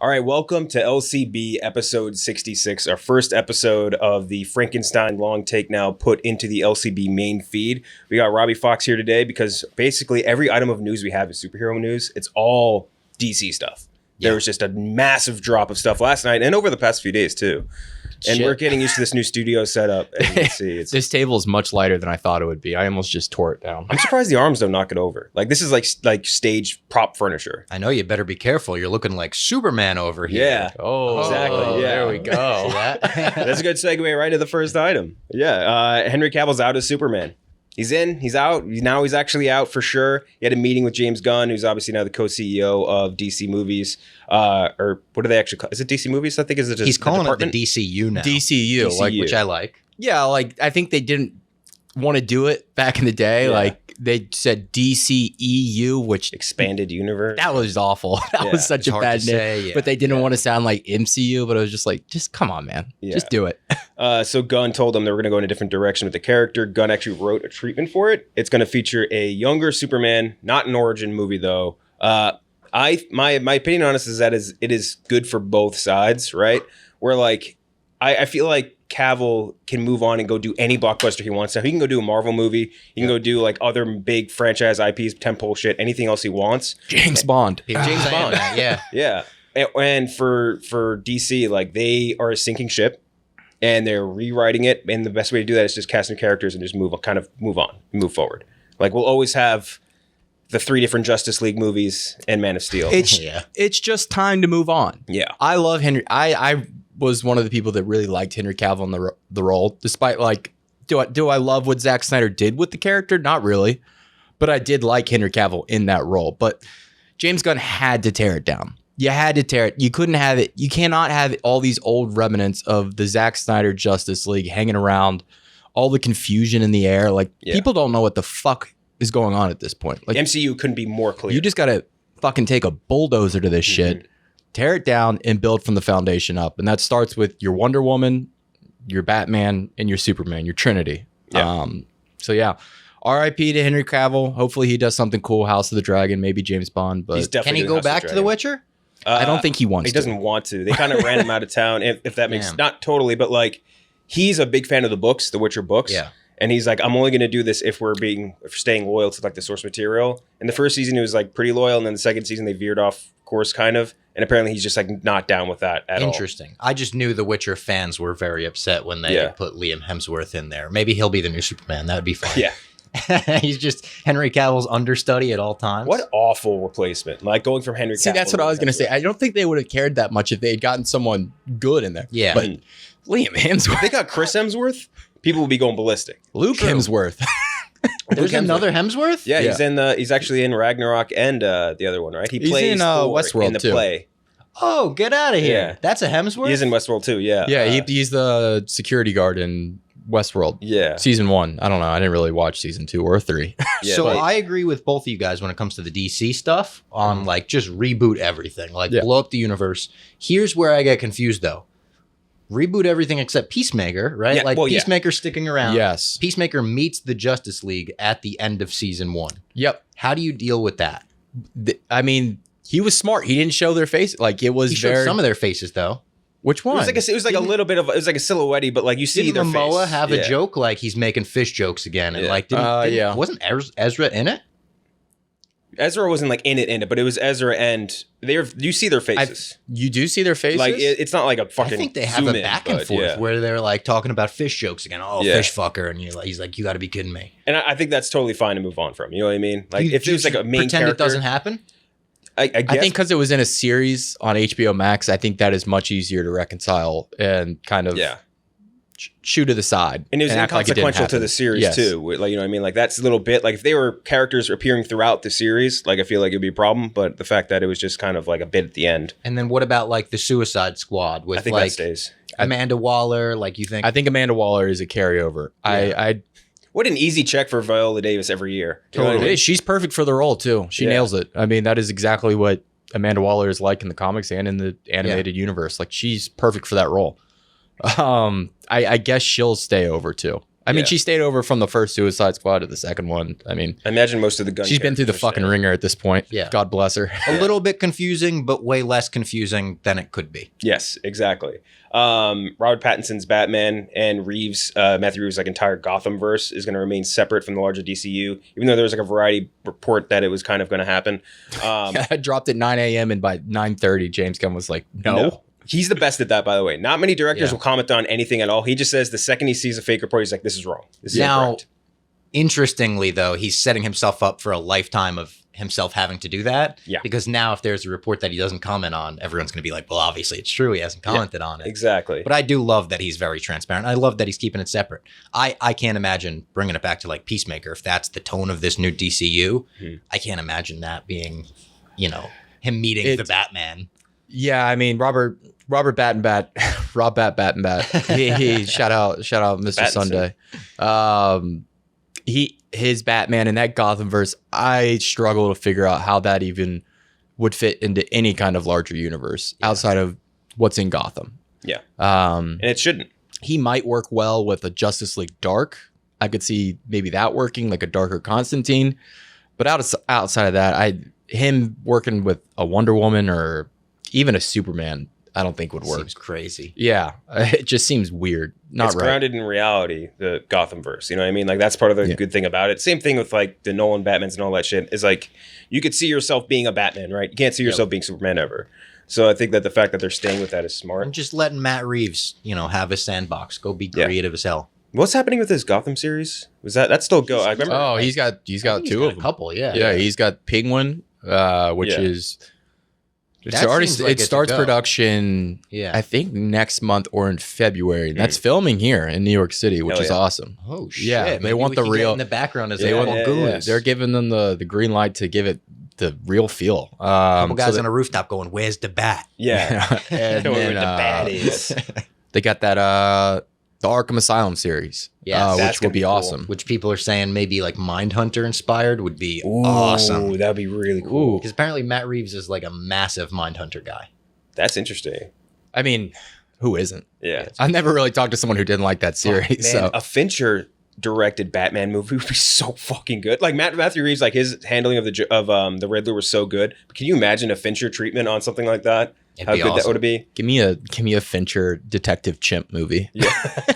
All right, welcome to LCB episode 66, our first episode of the Frankenstein long take now put into the LCB main feed. We got Robbie Fox here today because basically every item of news we have is superhero news. It's all DC stuff. Yeah. There was just a massive drop of stuff last night and over the past few days too. And we're getting used to this new studio setup. As you can see, this table is much lighter than I thought it would be. I almost just tore it down. I'm surprised the arms don't knock it over. Like this is like stage prop furniture. I know, you better be careful. You're looking like Superman over here. Yeah. Oh, exactly. Yeah. There we go. That's a good segue right to the first item. Yeah. Henry Cavill's out as Superman. He's in, he's out. Now he's actually out for sure. He had a meeting with James Gunn, who's obviously now the co-CEO of DC Movies. Or what do they actually call it? Is it DC Movies? I think is it just he's calling it the DCU now. DCU, like, which I like. Yeah, like I think they didn't want to do it back in the day. Yeah. Like they said DCEU, which expanded universe. That was awful. That was such a bad name. But they didn't want to sound like MCU. But it was just like, just come on, man, just do it. So Gunn told them they were going to go in a different direction with the character. Gunn actually wrote a treatment for it. It's going to feature a younger Superman, not an origin movie though. My opinion on this is that it is good for both sides, right? Where like I feel like Cavill can move on and go do any blockbuster he wants. Now he can go do a Marvel movie. He can go do like other big franchise IPs, tentpole shit, anything else he wants. James Bond. James Bond. Yeah. And for DC, like they are a sinking ship and they're rewriting it. And the best way to do that is just cast new characters and just move forward. Like we'll always have the 3 different Justice League movies and Man of Steel. It's just time to move on. Yeah. I love Henry. I was one of the people that really liked Henry Cavill in the role, despite like, do I love what Zack Snyder did with the character? Not really, but I did like Henry Cavill in that role. But James Gunn had to tear it down. You had to tear it. You couldn't have it. You cannot have all these old remnants of the Zack Snyder Justice League hanging around, all the confusion in the air. Like people don't know what the fuck is going on at this point. Like MCU couldn't be more clear. You just got to fucking take a bulldozer to this shit. Tear it down and build from the foundation up. And that starts with your Wonder Woman, your Batman, and your Superman, your Trinity. Yeah. So yeah, R.I.P. to Henry Cavill. Hopefully he does something cool, House of the Dragon, maybe James Bond. But can he go back to The Witcher? I don't think he wants to. He doesn't want to. They kind of ran him out of town, if that makes not totally, but like he's a big fan of the books, the Witcher books. Yeah. And he's like, I'm only going to do this if we're staying loyal to like the source material. In the first season, he was like pretty loyal. And then the second season, they veered off course kind of. And apparently he's just like not down with that at all. Interesting. I just knew the Witcher fans were very upset when they put Liam Hemsworth in there. Maybe he'll be the new Superman. That would be fun. Yeah. He's just Henry Cavill's understudy at all times. What awful replacement. Like going from Henry Cavill. See, that's what I was going to say. I don't think they would have cared that much if they had gotten someone good in there. Yeah. But Liam Hemsworth. If they got Chris Hemsworth, people would be going ballistic. Luke Hemsworth. There's another Hemsworth? Yeah, he's actually in Ragnarok and the other one, right? He's plays in Westworld in the too. Play. Oh, get out of here. Yeah. That's a Hemsworth? He's in Westworld too, yeah. Yeah, he's the security guard in Westworld. Yeah. Season 1. I don't know. I didn't really watch season 2 or 3. So I agree with both of you guys when it comes to the DC stuff on like just reboot everything, like blow up the universe. Here's where I get confused though. Reboot everything except Peacemaker, right? Yeah, Peacemaker sticking around. Yes. Peacemaker meets the Justice League at the end of season 1. Yep. How do you deal with that? I mean, he was smart. He didn't show their face. Like it was He showed some of their faces though. Which one? It was like a little bit of, it was like a silhouette, but like you see their Momoa face. have a joke like he's making fish jokes again and like wasn't Ezra in it? Ezra wasn't like in it, but it was Ezra and you see their faces. You do see their faces? Like it's not like a fucking. I think they have a back and forth where they're like talking about fish jokes again. Oh, fish fucker, and he's like, you got to be kidding me. And I think that's totally fine to move on from. You know what I mean? Like if it was like a main pretend character, it doesn't happen. I guess. I think because it was in a series on HBO Max, I think that is much easier to reconcile and kind of shoot to the side. And it was inconsequential to the series too. Like, you know what I mean? Like that's a little bit like if they were characters appearing throughout the series, like I feel like it'd be a problem. But the fact that it was just kind of like a bit at the end. And then what about like the Suicide Squad with that stays. Amanda Waller? Like you think? I think Amanda Waller is a carryover. Yeah. What an easy check for Viola Davis every year. Totally. She's perfect for the role too. She nails it. I mean, that is exactly what Amanda Waller is like in the comics and in the animated universe. Like she's perfect for that role. I guess she'll stay over too. I mean, Yeah. she stayed over from the first Suicide Squad to the second one. I mean, I imagine most of the gun. she's been through the characters are fucking staying. ringer at this point. Yeah. God bless her. A little bit confusing, but way less confusing than it could be. Yes, exactly. Robert Pattinson's Batman and Matthew Reeves' like entire Gotham verse is going to remain separate from the larger DCU, even though there was like a variety report that it was kind of going to happen. I dropped at 9 a.m. and by 9:30, James Gunn was like, no. He's the best at that, by the way. Not many directors Yeah. will comment on anything at all. He just says the second he sees a fake report, he's like, this is wrong. This is Now, incorrect. interestingly, though, he's setting himself up for a lifetime of himself having to do that. Yeah. Because now if there's a report that he doesn't comment on, everyone's going to be like, well, obviously it's true. He hasn't commented on it. Exactly. But I do love that he's very transparent. I love that he's keeping it separate. I can't imagine bringing it back to like Peacemaker if that's the tone of this new DCU. I can't imagine that being, him meeting the Batman. Yeah, I mean, Rob Battenbat, Rob Battenbat. He shout out Mr. Pattinson. Sunday. His Batman in that Gothamverse, I struggle to figure out how that even would fit into any kind of larger universe outside of what's in Gotham. Yeah. And it shouldn't. he might work well with a Justice League Dark. I could see maybe that working, like a darker Constantine. But outside of that, him working with a Wonder Woman or even a Superman, I don't think would work. Seems crazy. Yeah, it just seems weird. Not It's right. grounded in reality, the Gothamverse. You know what I mean? Like that's part of the good thing about it. Same thing with like the Nolan Batmans and all that shit. Is like you could see yourself being a Batman, right? You can't see yourself being Superman ever. So I think that the fact that they're staying with that is smart. And just letting Matt Reeves, have his sandbox, go be creative as hell. What's happening with this Gotham series? Was that's still go? I remember. Oh, he's got two of A them. couple, yeah. Yeah, he's got Penguin, which is That seems like it it starts to go. production. Yeah. I think next month or in February. That's filming here in New York City, which Hell is yeah. awesome. Oh shit! Yeah, they Maybe want we the could get real- in the background as Yeah, they yeah, want yeah. goons. They're giving them the green light to give it the real feel. Couple guys on a rooftop going, "Where's the bat?" Yeah. and Know where then, the bad is. they got that the Arkham Asylum series, Yes. That's which will gonna be be cool. awesome. Which people are saying maybe like Mindhunter inspired would be awesome. Ooh, that'd be really cool. Because apparently Matt Reeves is like a massive Mindhunter guy. That's interesting. I mean, who isn't? Yeah. I never really talked to someone who didn't like that series. Man, so a Fincher directed Batman movie would be so fucking good. Like Matthew Reeves, like his handling of the Riddler was so good. But can you imagine a Fincher treatment on something like that? It'd How be good that awesome. would be? give me a Fincher detective chimp movie. Yeah.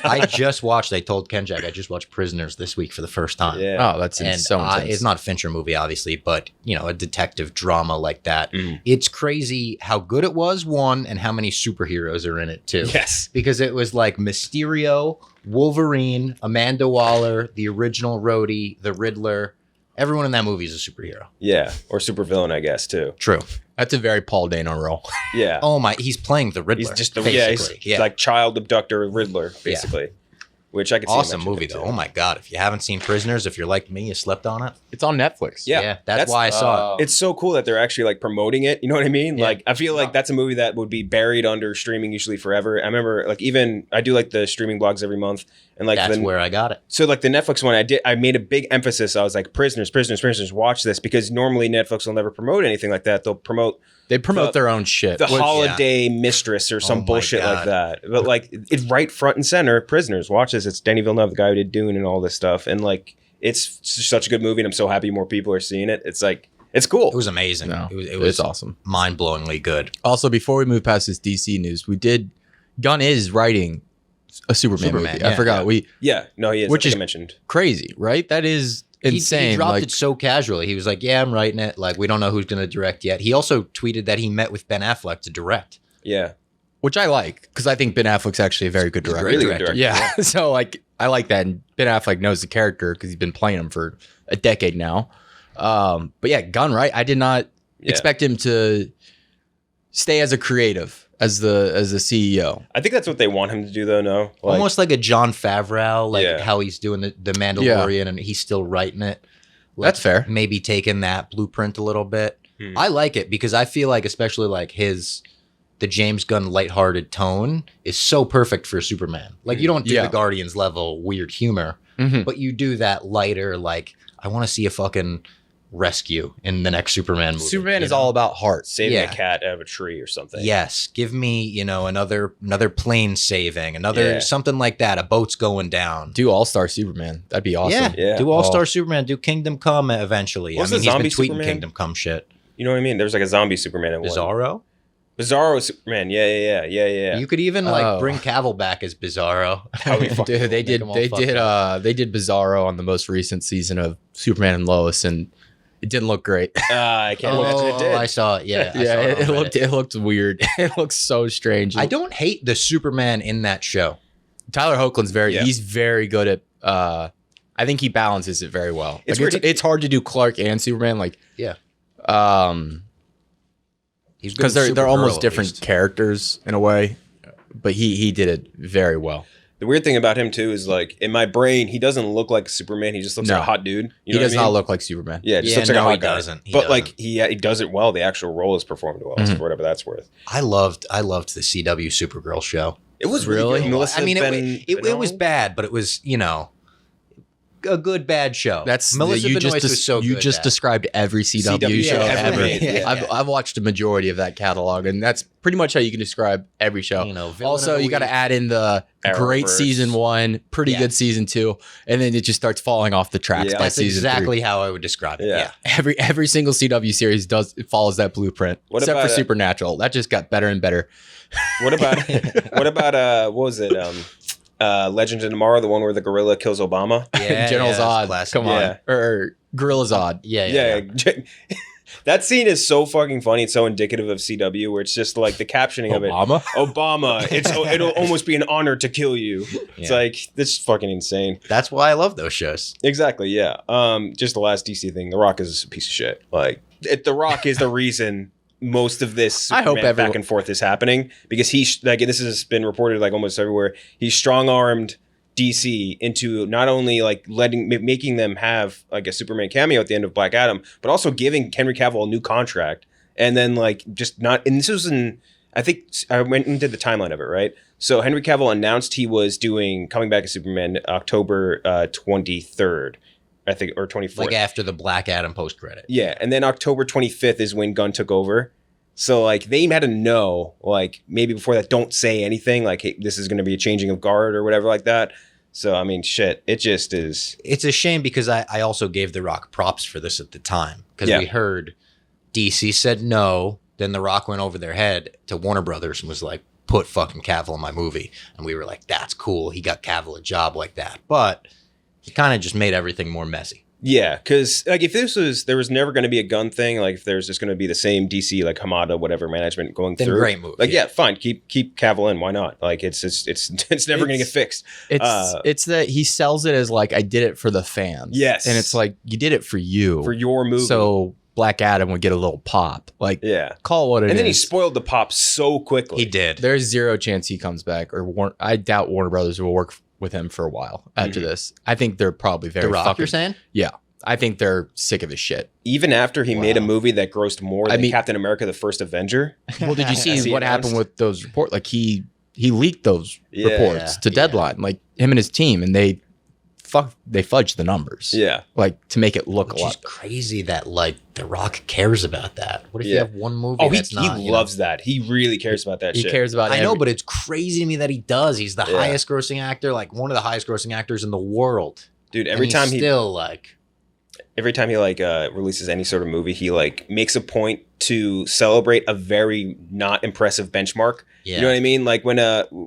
I told Kenjack, I just watched Prisoners this week for the first time. Yeah. Oh, that's And so intense. it's not a Fincher movie, obviously, but a detective drama like that. Mm. It's crazy how good it was, one, and how many superheroes are in it too. Yes. Because it was like Mysterio, Wolverine, Amanda Waller, the original Rhodey, the Riddler. Everyone in that movie is a superhero. Yeah. Or supervillain, I guess, too. True. That's a very Paul Dano role. Yeah. Oh my, he's playing the Riddler. He's just the basically. he's like child abductor Riddler, basically. Which I could see. him awesome actually movie good, though. too. Oh my god, if you haven't seen Prisoners, if you're like me, you slept on it. It's on Netflix. Yeah. That's why I saw it. It's so cool that they're actually like promoting it. You know what I mean? Yeah. Like I feel like that's a movie that would be buried under streaming usually forever. I remember like even I do like the streaming blogs every month and like That's the, where I got it. so like the Netflix one I made a big emphasis. I was like prisoners, watch this because normally Netflix will never promote anything like that. They'll promote They promote their own shit. the which- holiday mistress or some my bullshit God. like that. But like it's right front and center. Prisoners, watch this. It's Denis Villeneuve, the guy who did Dune and all this stuff. And like it's such a good movie and I'm so happy more people are seeing it. It's like it's cool. It was amazing. No, It was it's awesome. mind-blowingly good. Also, before we move past this DC news, Gunn is writing a Superman movie. yeah, I forgot. Yeah, no, he is. Which Which is- I mentioned. Crazy, right? That is insane. He dropped like, it so casually. He was like, "Yeah, I'm writing it. Like, we don't know who's going to direct yet." He also tweeted that he met with Ben Affleck to direct. Yeah, which I like because I think Ben Affleck's actually a very good director. really good director. Yeah. So like I like that. And Ben Affleck knows the character because he's been playing him for a decade now. But yeah, Gunn, right? I did not expect him to stay as a creative as the CEO. I think that's what they want him to do, though. No, like, Almost like a Jon Favreau, like Yeah. how he's doing the Mandalorian and he's still writing it. Like, That's fair. Maybe taking that blueprint a little bit. Hmm. I like it because I feel like, especially like the James Gunn lighthearted tone is so perfect for Superman. Like you don't do Yeah. the Guardians level weird humor, Mhm. but you do that lighter, like I want to see a fucking rescue in the next Superman movie. Superman is all about heart. Saving Yeah. a cat out of a tree or something. Yes, give me, another plane saving, another something like that. A boat's going down. Do All-Star Superman. That'd be awesome. Yeah. Do All-Star Superman, do Kingdom Come eventually. What's I mean, the he's zombie been tweeting Superman? Kingdom Come shit. You know what I mean? There's like a zombie Superman in one. Bizarro? Bizarro Superman. Yeah. You could even bring Cavill back as Bizarro. Dude, they did Bizarro on the most recent season of Superman and Lois, and it didn't look great. I can't imagine it did. I saw it. Yeah, I Yeah, saw it on looked Reddit. it looked weird. It looked so strange. I don't hate the Superman in that show. Tyler Hoechlin's Yeah. he's very good at I think he balances it very well. It's Like, weird. it's hard to do Clark and Superman Yeah, he's good because in they're Supergirl, almost at different least. characters in a way, but he did it very well. The weird thing about him too is like in my brain, he doesn't look like Superman. He just looks like a hot dude. You know He does what I mean? not look like Superman. Yeah, just Yeah, looks like a no, hot he guy. doesn't. He But like doesn't. he does it well. The actual role is performed well, so for whatever that's worth. I loved the CW Supergirl show. It was Really? good. Melissa I mean, Ben- it was Benoist? bad, but it was a good bad show. That's Melissa you Benoist just was so you good just at. described every CW, CW show ever ever. made, yeah. I've watched a majority of that catalog, and that's pretty much how you can describe every show. Villain Also, of the you got to Week. add in the great Arrowverse. season 1, pretty Yeah. good season 2, and then it just starts falling off the tracks Yeah. by That's season 3. exactly how I would describe it. Yeah. Yeah. Every single CW series follows that blueprint, What except about, for Supernatural. That just got better and better. What about what was it? Legends of Tomorrow, the one where the gorilla kills Obama. Yeah, General that's Zod, classic. come on, Yeah. or Gorilla Zod. Yeah. That scene is so fucking funny. It's so indicative of CW, where it's just like the captioning of it. Obama. Obama, it'll almost be an honor to kill you. It's Yeah. like this is fucking insane. That's why I love those shows. Exactly, yeah. Just the last DC thing. The Rock is a piece of shit. Like The Rock is the reason most of this I hope Superman back and forth is happening because he's like this has been reported like almost everywhere. He's strong-armed DC into not only like making them have like a Superman cameo at the end of Black Adam, but also giving Henry Cavill a new contract, and then like just not. And this was in I think I went and did the timeline of it, right? So Henry Cavill announced he was coming back as Superman October 23rd, I think, or 24th. Like after the Black Adam post credit. Yeah, and then October 25th is when Gunn took over. So like they had to know, like maybe before that, don't say anything, like hey, this is going to be a changing of guard or whatever like that. So I mean, shit, it just is. It's a shame because I also gave The Rock props for this at the time because Yeah. we heard DC said no, then The Rock went over their head to Warner Brothers and was like, put fucking Cavill in my movie, and we were like, that's cool. He got Cavill a job like that, but he kind of just made everything more messy. Yeah, because like if there was never going to be a Gunn thing, like if there's just going to be the same DC like Hamada whatever management going Then through, great move, Like yeah. yeah, fine, keep Cavill in, why not? Like it's never going to get fixed. It's that he sells it as like I did it for the fans. Yes. and it's like you did it for you, For your movie. So Black Adam would get a little pop. Like Yeah, call it what it is. and then he spoiled the pop so quickly. He did. There's zero chance he comes back, or I doubt Warner Brothers will work with him for a while after this. I think they're probably very The Rock, fucking, you're saying? Yeah, I think they're sick of his shit. Even after he made a Wow. movie that grossed more I than mean- Captain America: The First Avenger. Well, did you As see he what announced. happened with those reports? Like he leaked those Yeah, reports to yeah. Deadline, like him and his team, and they fudged the numbers. Yeah, like to make it look Which a is lot. crazy that like The Rock cares about that. What if you Yeah. have one movie oh, he that's not, loves that. He really cares about that He shit. cares about. I know, every- but it's crazy to me that he does. He's the Yeah. highest grossing actor, like one of the highest grossing actors in the world. Dude. And Every he's time he still like like releases any sort of movie, he like makes a point to celebrate a very not impressive benchmark. yeah. You know what I mean? Like when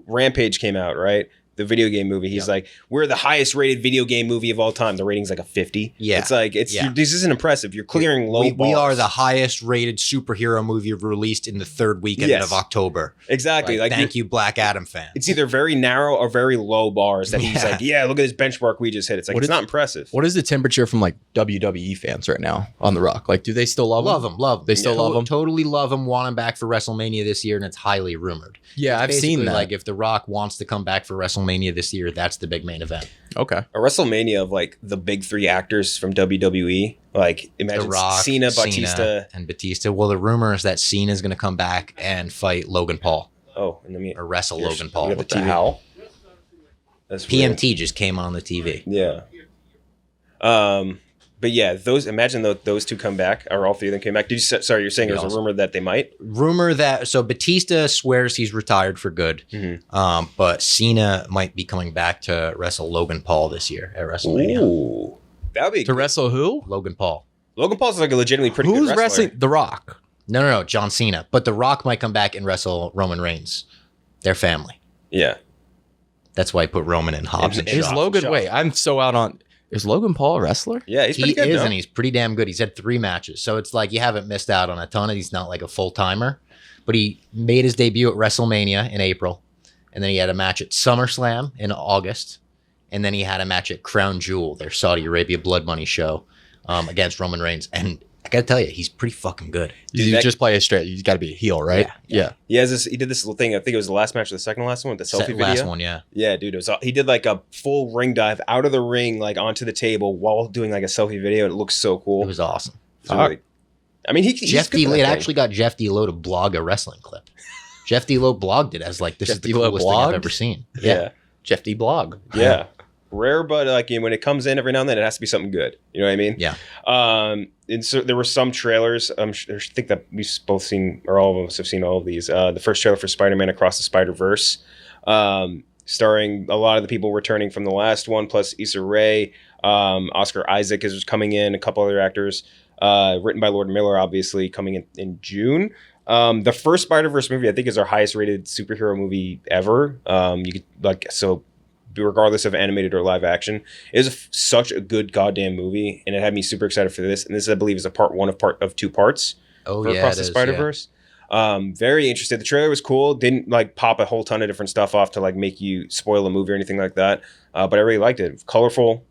Rampage came out, right? The video game movie. He's like, we're the highest rated video game movie of all time. The rating's like a 50. Yeah. It's like Yeah. this isn't impressive. You're clearing low we bars. are the highest rated superhero movie released in the third weekend Yes. of October. Exactly. Like thank you, Black Adam fan. It's either very narrow or very low bars that he's Yeah. like, yeah, look at this benchmark we just hit. It's like, What it's is- not impressive. What is the temperature from like WWE fans right now on The Rock? Like, do they still love him? Love him. They still love him? Totally love him. Want him back for WrestleMania this year, and it's highly rumored. Yeah, I've seen Basically, that. Like if The Rock wants to come back for WrestleMania this year, that's the big main event. Okay. A WrestleMania of like the big three actors from WWE. Like The imagine Rock, Cena, Batista. and Batista. Well, the rumor is that Cena's going to come back and fight Logan Paul Oh, and then or wrestle Here's- Logan Paul. we got with the the TV. hell? That's real. PMT just came on the TV. Yeah. But yeah, imagine those two come back, or all three of them came back. You're saying there's a rumor that they might? Rumor that, so Batista swears he's retired for good, but Cena might be coming back to wrestle Logan Paul this year at WrestleMania. Ooh, that would be To wrestle who? Logan Paul. Logan Paul's like a legitimately pretty good Who's wrestler. wrestling? The Rock. No, John Cena. But The Rock might come back and wrestle Roman Reigns. Their family. Yeah. That's why I put Roman and Hobbs and Is Shaw. Logan? Wait, I'm so out on. Is Logan Paul a wrestler? Yeah, he's pretty He good, is, no? and he's pretty damn good. He's had 3 matches. So it's like you haven't missed out on a ton of. He's not like a full-timer. But he made his debut at WrestleMania in April. And then he had a match at SummerSlam in August. And then he had a match at Crown Jewel, their Saudi Arabia Blood Money show, against Roman Reigns. And I got to tell you, he's pretty fucking good. You just play it straight. You got to be a heel, right? Yeah. He did this little thing. I think it was the last match or the second last one with the selfie video. Last one, yeah. Yeah, dude. He did like a full ring dive out of the ring, like onto the table while doing like a selfie video. It looks so cool. It was awesome. Really, I mean, Jeff D'Lo, it actually got Jeff D'Lo to blog a wrestling clip. Jeff D'Lo blogged it as like, this Jeff is the D'Lo coolest thing blogged? I've ever seen. Yeah. Jeff D. Blog. Yeah. Rare, but like when it comes in every now and then, it has to be something good. You know what I mean? Yeah. And so there were some trailers. I think that we've both seen, or all of us have seen all of these. The first trailer for Spider-Man Across the Spider-Verse, starring a lot of the people returning from the last one, plus Issa Rae. Oscar Isaac is coming in, a couple other actors. Written by Lord Miller, obviously, coming in June. The first Spider-Verse movie, I think, is our highest rated superhero movie ever. You could regardless of animated or live action, it was such a good goddamn movie, and it had me super excited for this. And this, I believe, is a part 1 of 2 parts. Oh, for yeah, Across it the is, Spider-Verse. Very interested. The trailer was cool. Didn't like pop a whole ton of different stuff off to like make you spoil a movie or anything like that. But I really liked it. Colorful,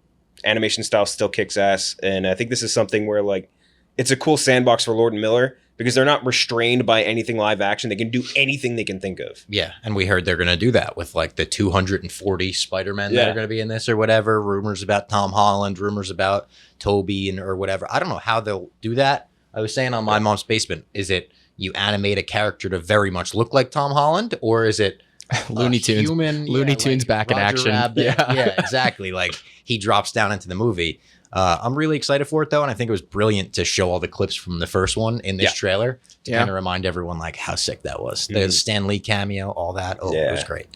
animation style still kicks ass, and I think this is something where like it's a cool sandbox for Lord and Miller, because they're not restrained by anything live action. They can do anything they can think of. Yeah, and we heard they're going to do that with like the 240 Spider-Men that are going to be in this or whatever. Rumors about Tom Holland, rumors about Toby or whatever. I don't know how they'll do that. I was saying on My Mom's Basement, is it you animate a character to very much look like Tom Holland, or is it Looney Tunes? Looney Tunes back in Roger action. Rabbit? Yeah. Yeah, exactly. Like he drops down into the movie. I'm really excited for it though, and I think it was brilliant to show all the clips from the first one in this trailer to kind of remind everyone like how sick that was. The Stan Lee cameo, all that. Oh, it was great.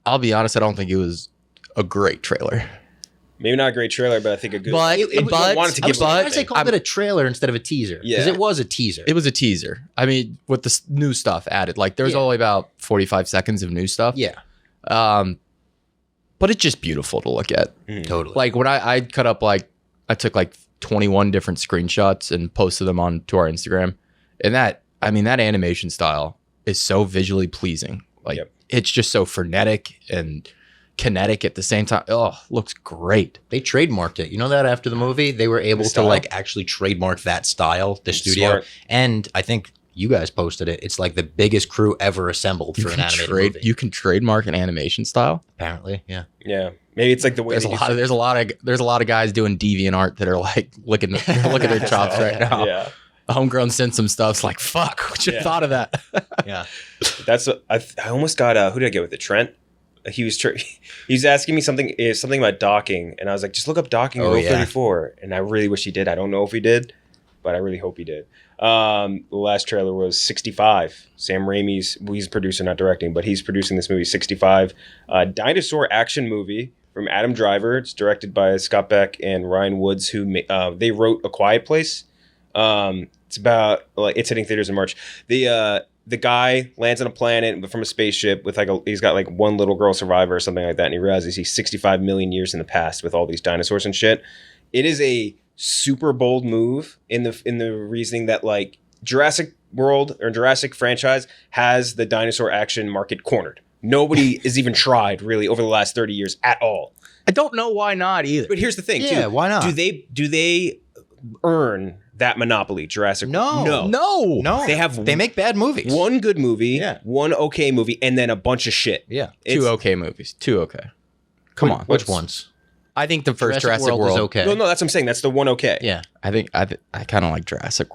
I'll be honest, I don't think it was a great trailer. Maybe not a great trailer, but I think a good. But wanted to I give. was surprised they called it a trailer instead of a teaser. Because it was a teaser. It was a teaser. I mean, with the new stuff added, like there's only about 45 seconds of new stuff. Yeah. But it's just beautiful to look at. Totally. Like when I cut up, like I took like 21 different screenshots and posted them onto our Instagram. And that animation style is so visually pleasing. Like it's just so frenetic and kinetic at the same time. Oh, looks great. They trademarked it. You know that after the movie, they were able to like actually trademark that style, the studio. Smart. And I think you guys posted it. It's like the biggest crew ever assembled for an animated movie. You can trademark an animation style. Apparently, yeah. Yeah, maybe it's like the way There's a lot of guys doing deviant art that are like looking at their chops right now. Yeah, Homegrown sent some stuff. It's like, fuck, what you thought of that? Yeah. that's I almost got. Who did I get with it? Trent. He was asking me something about docking, and I was like, just look up docking Rule 34. And I really wish he did. I don't know if he did, but I really hope he did. The last trailer was 65. Sam Raimi's, he's producer, not directing, but he's producing this movie, 65. Dinosaur action movie from Adam Driver. It's directed by Scott Beck and Ryan Woods, who they wrote A Quiet Place. It's about, like, it's hitting theaters in March. The guy lands on a planet from a spaceship with he's got like one little girl survivor or something like that, and he realizes he's 65 million years in the past with all these dinosaurs and shit. It is a super bold move in the reasoning that like Jurassic World or Jurassic franchise has the dinosaur action market cornered. Nobody has even tried really over the last 30 years at all. I don't know why not either. But here's the thing, Yeah, too. why not? Do they earn that monopoly, Jurassic World? No. They They make bad movies. one good movie, one okay movie, and then a bunch of shit. Yeah. Two okay movies. Two okay. Come on. Which ones? I think the first Jurassic World is okay. No, that's what I'm saying. That's the one okay. Yeah. I think I kind of like Jurassic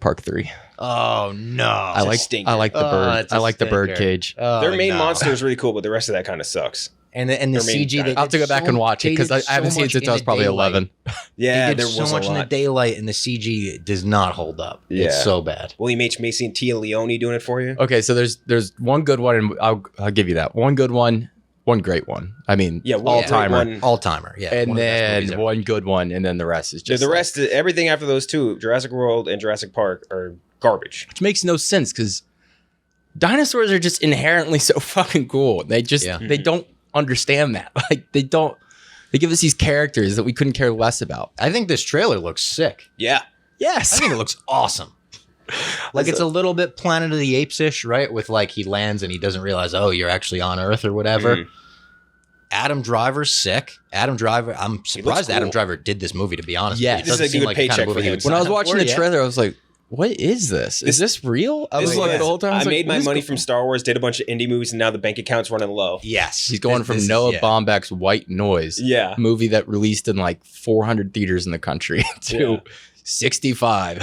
Park 3. Oh no. I like the bird. it's I a like the bird stinker. cage. Oh, Their main no. monster is really cool, but the rest of that kind of sucks. And the I mean, CG. They I'll have to did go back so- and watch it they because did I haven't so seen it much since in I was the probably daylight. 11. Yeah, They did there so was much a in the lot. daylight, and the CG does not hold up. Yeah. It's so bad. William H. Macy and Tia Leone doing it for you. Okay, so there's one good one, and I'll give you that. One good one, one great one. I mean, Yeah, one all great timer. one. All timer. Yeah. And one of the best movies then ever. one good one, and then the rest is The just rest, everything after those two, Jurassic World and Jurassic Park, are garbage. which makes no sense because dinosaurs are just inherently so fucking cool. They just Yeah. they don't understand that. Like they give us these characters that we couldn't care less about. I think this trailer looks sick. Yeah. Yes. I think it looks awesome. Like it's a little bit Planet of the Apes-ish, right? With like he lands and he doesn't realize, oh, you're actually on Earth or whatever. Mhm. Adam Driver's sick. Adam Driver, I'm surprised Adam cool. Driver did this movie, to be honest. Yeah. With you. It This is doesn't a seem good like the kind of paycheck movie for he him. would when I was sign up watching for, the yeah. trailer, I was like, what is this? Is this real? I was This like is- the whole time. I was like, made my what is money going- from Star Wars, did a bunch of indie movies, and now the bank account's running low. Yes. He's going from Noah Baumbach's White Noise, Yeah. movie that released in like 400 theaters in the country, to Yeah. 65.